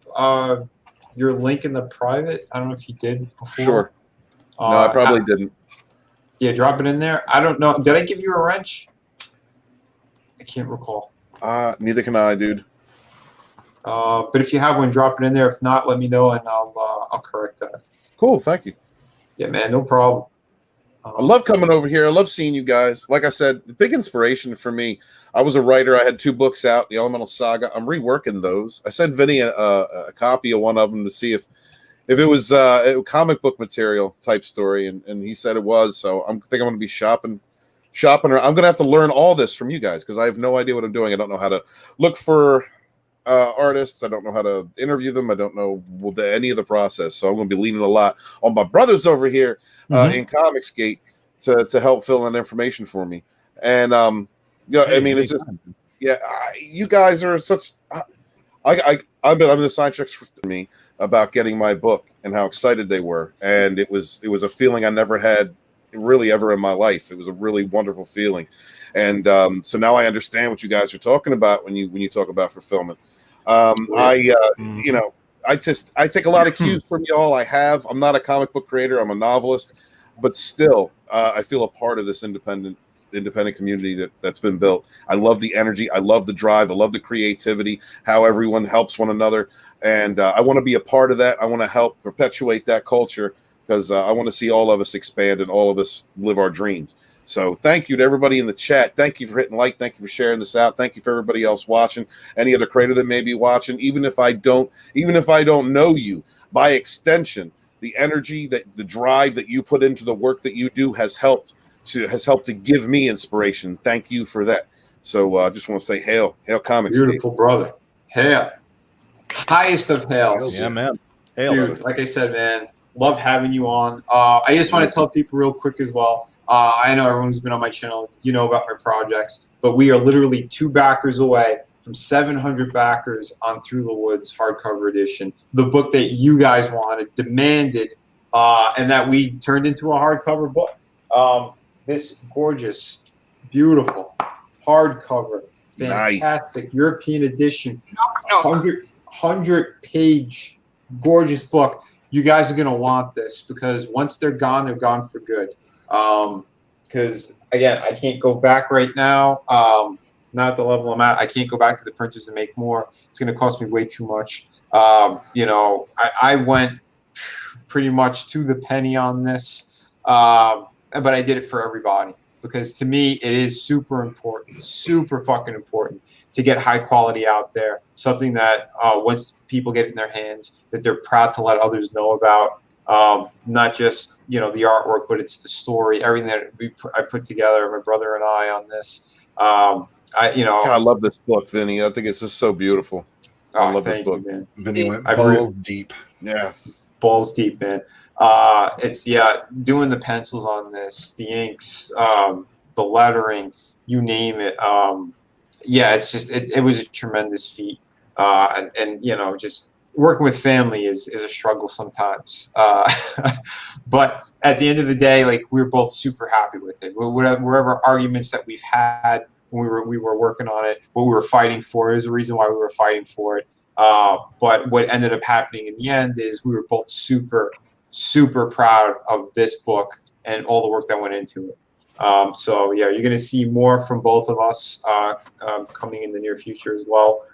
link in the private. I don't know if you did before. Sure. No, I probably didn't. Yeah, drop it in there. I don't know. Did I give you a wrench? I can't recall. Neither can I, dude. But if you have one, drop it in there. If not, let me know and I'll correct that. Cool, thank you. Yeah, man, no problem. I love coming over here. I love seeing you guys. Like I said, the big inspiration for me. I was a writer. I had 2 books out, the Elemental Saga. I'm reworking those. I sent Vinny a copy of one of them to see if it was a comic book material type story, and he said it was. So I think I'm going to be shopping around. I'm going to have to learn all this from you guys because I have no idea what I'm doing. I don't know how to look for artists. I don't know how to interview them. I don't know any of the process. So I'm going to be leaning a lot on my brothers over here in Comicsgate to help fill in information for me. And yeah, I mean, it's just you guys are such. I'm the side checks for me about getting my book and how excited they were, and it was a feeling I never had really ever in my life. It was a really wonderful feeling, and so now I understand what you guys are talking about when you talk about fulfillment. You know, I take a lot of cues from y'all. I'm not a comic book creator. I'm a novelist, but still, I feel a part of this independent community that's been built. I love the energy. I love the drive. I love the creativity, how everyone helps one another. And I want to be a part of that. I want to help perpetuate that culture because I want to see all of us expand and all of us live our dreams. So thank you to everybody in the chat. Thank you for hitting like. Thank you for sharing this out. Thank you for everybody else watching. Any other creator that may be watching, even if I don't know you, by extension, the energy, the drive that you put into the work that you do has helped to give me inspiration. Thank you for that. So I just want to say hail Comics. Beautiful, brother. Hail. Highest of hails. Yeah, man. Hail, dude, brother. like I said, man, love having you on. I just want to tell people real quick as well. I know everyone who's been on my channel, you know about my projects, but we are literally 2 backers away from 700 backers on Through the Woods hardcover edition, the book that you guys wanted, demanded, and that we turned into a hardcover book. This gorgeous, beautiful hardcover, fantastic nice. European edition, 100-page, gorgeous book. You guys are gonna want this because once they're gone for good. Because again, I can't go back right now. Not at the level I'm at. I can't go back to the printers and make more. It's going to cost me way too much. You know, I went pretty much to the penny on this, but I did it for everybody because to me it is super important, super fucking important to get high quality out there. Something that once people get it in their hands, that they're proud to let others know about. Not just, you know, the artwork, but it's the story, everything that I put together, my brother and I on this. I love this book, Vinny. I think it's just so beautiful. I love this book. You, man. Vinny went balls deep. Yes. Balls deep, man. It's doing the pencils on this, the inks, the lettering, you name it. It's just, it was a tremendous feat. And you know, just working with family is a struggle sometimes. But at the end of the day, like, we're both super happy with it. Wherever arguments that we've had when we were working on it, what we were fighting for is the reason why we were fighting for it. But what ended up happening in the end is we were both super, super proud of this book and all the work that went into it. So yeah, you're going to see more from both of us coming in the near future as well.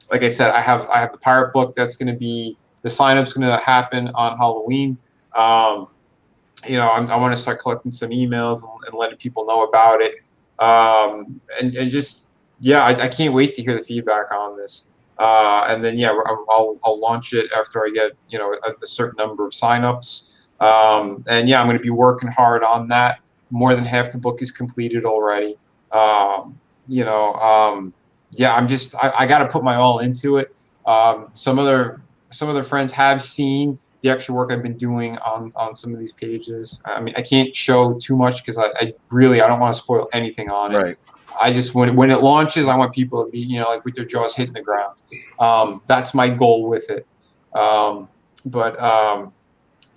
Like I said, I have the pirate book that's going to be, the sign-up's going to happen on Halloween. You know, I want to start collecting some emails and letting people know about it. And just, yeah, I can't wait to hear the feedback on this. And then, yeah, I'll launch it after I get, you know, a certain number of signups. And yeah, I'm going to be working hard on that. More than half the book is completed already. Yeah, I got to put my all into it. Some other friends have seen the extra work I've been doing on some of these pages. I mean, I can't show too much because I don't want to spoil anything on it. Right. I just, when it launches, I want people to be, you know, like with their jaws hitting the ground. That's my goal with it. Yeah,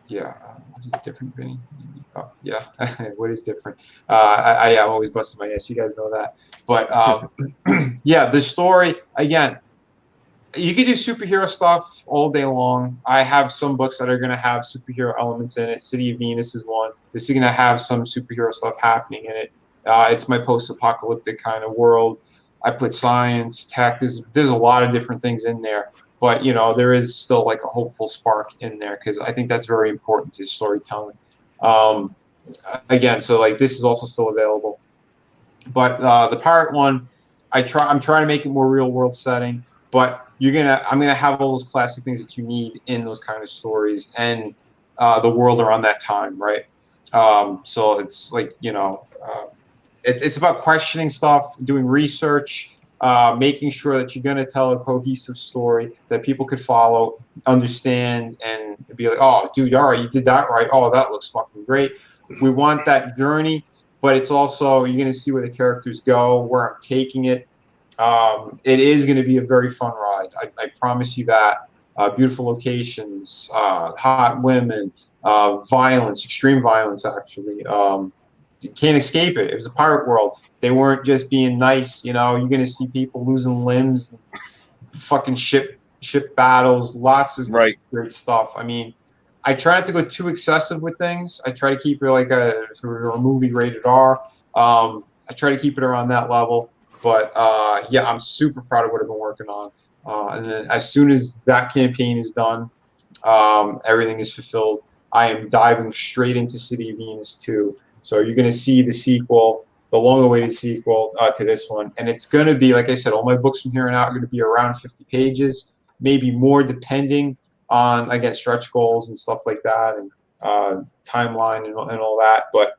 what is different, Vinny? Oh, yeah, what is different? I'm always busting my ass. You guys know that. But yeah, the story, again, you can do superhero stuff all day long. I have some books that are going to have superhero elements in it. City of Venus is one. This is going to have some superhero stuff happening in it. It's my post-apocalyptic kind of world. I put science, tech. There's a lot of different things in there, but there is still like a hopeful spark in there because I think that's very important to storytelling. Again, so like this is also still available, but the pirate one, I'm trying to make it more real world setting, but I'm gonna have all those classic things that you need in those kind of stories and the world around that time, right? So it's like it's about questioning stuff, doing research, making sure that you're going to tell a cohesive story that people could follow, understand, and be like, oh, dude, all right, you did that right. Oh, that looks fucking great. We want that journey, but it's also, you're going to see where the characters go, where I'm taking it. It is going to be a very fun ride. I promise you that. Beautiful locations, hot women, violence, extreme violence, actually. You can't escape it. It was a pirate world. They weren't just being nice. You're going to see people losing limbs, fucking ship battles, lots of great stuff. I mean, I try not to go too excessive with things. I try to keep it like a movie rated R. I try to keep it around that level. But yeah, I'm super proud of what I've been working on. And then as soon as that campaign is done, everything is fulfilled, I am diving straight into City of Venus 2. So you're going to see the sequel, the long-awaited sequel to this one. And it's going to be, like I said, all my books from here on out are going to be around 50 pages, maybe more depending on, again, stretch goals and stuff like that and timeline and all that. But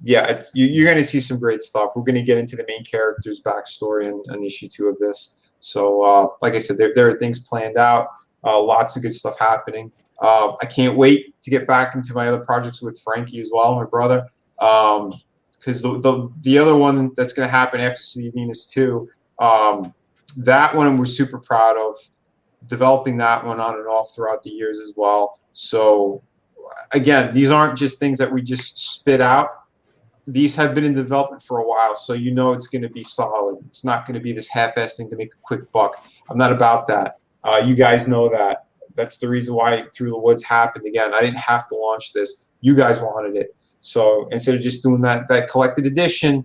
yeah, you're going to see some great stuff. We're going to get into the main character's backstory in issue 2 of this. So like I said, there are things planned out, lots of good stuff happening. I can't wait to get back into my other projects with Frankie as well, my brother. Because the other one that's going to happen after City of Venus 2, that one we're super proud of, developing that one on and off throughout the years as well. So again, these aren't just things that we just spit out. These have been in development for a while, so it's going to be solid. It's not going to be this half-assed thing to make a quick buck. I'm not about that. You guys know that. That's the reason why Through the Woods happened. Again, I didn't have to launch this. You guys wanted it. So instead of just doing that collected edition,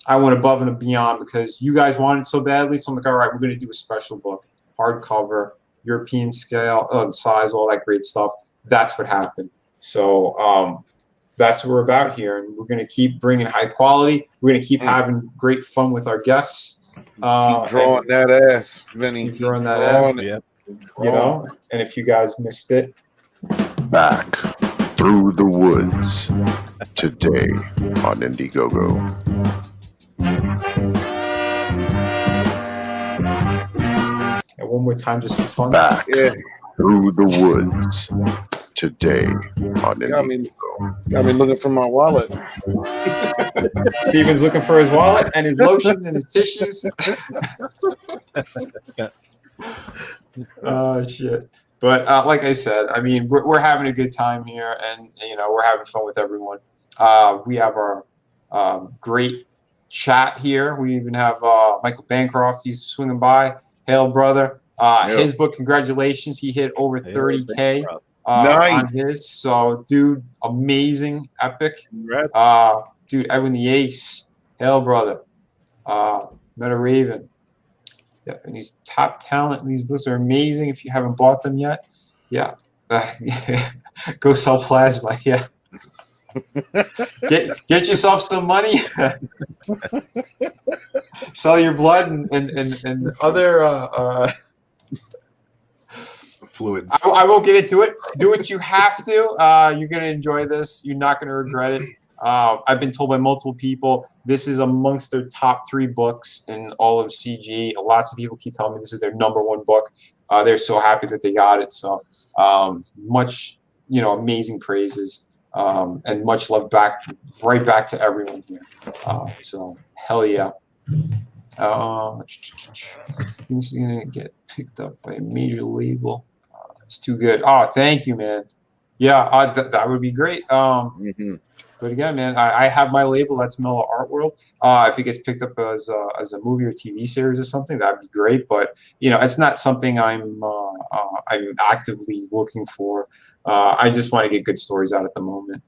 I went above and beyond because you guys wanted it so badly. So I'm like, all right, we're going to do a special book, hardcover, European scale, size, all that great stuff. That's what happened. So that's what we're about here. And we're going to keep bringing high quality. We're going to keep having great fun with our guests. Keep drawing that ass, Vinny. Keep drawing that ass. Yep. And if you guys missed it, back through the woods today on Indiegogo. and one more time just for fun. Back through the woods today on Indiegogo. Got me looking for my wallet. Steven's looking for his wallet and his lotion and his tissues. Oh shit! But like I said, I mean, we're having a good time here, and we're having fun with everyone. We have our great chat here. We even have Michael Bancroft. He's swinging by. Hail, brother! His book, congratulations! He hit over 30K on his. So, dude, amazing, epic. Dude, Edwin the Ace. Hail, brother! Meta Raven. Yep, and he's top talent. And these books are amazing. If you haven't bought them yet, yeah, go sell plasma. Yeah, get yourself some money. Sell your blood and other fluids. I won't get into it. Do what you have to. You're gonna enjoy this. You're not gonna regret it. I've been told by multiple people this is amongst their top 3 books in all of CG. Lots of people keep telling me this is their #1 book. They're so happy that they got it. So much, amazing praises and much love right back to everyone here. So hell yeah. It's gonna get picked up by a major label. It's too good. Oh, thank you, man. Yeah, that would be great. But again, man, I have my label. That's Mellow Art World. If it gets picked up as a movie or TV series or something, that'd be great. But it's not something I'm actively looking for. I just want to get good stories out at the moment,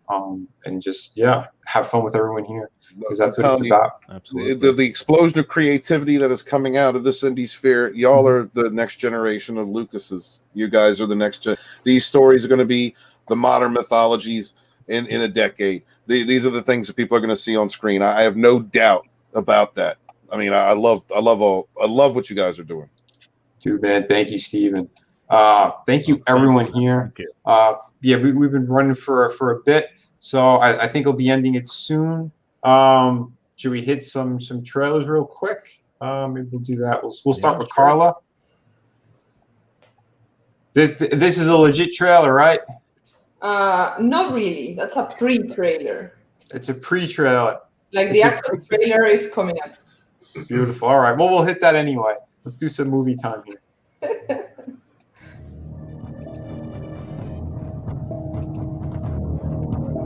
and just have fun with everyone here, because that's what it's about. Absolutely. The explosion of creativity that is coming out of this indie sphere. Y'all are the next generation of Lucases. You guys are the next gen. These stories are going to be the modern mythologies in a decade. These are the things that people are going to see on screen. I have no doubt about that. I mean, I love what you guys are doing. Dude, man, thank you, Steven. Thank you, everyone here. We've been running for a bit, so I think we'll be ending it soon. Should we hit some trailers real quick? Maybe we'll do that. We'll start with Carla. This is a legit trailer, right? Not really. That's a pre-trailer. It's a pre-trailer. Like the actual trailer is coming up. Beautiful. All right. Well, we'll hit that anyway. Let's do some movie time here.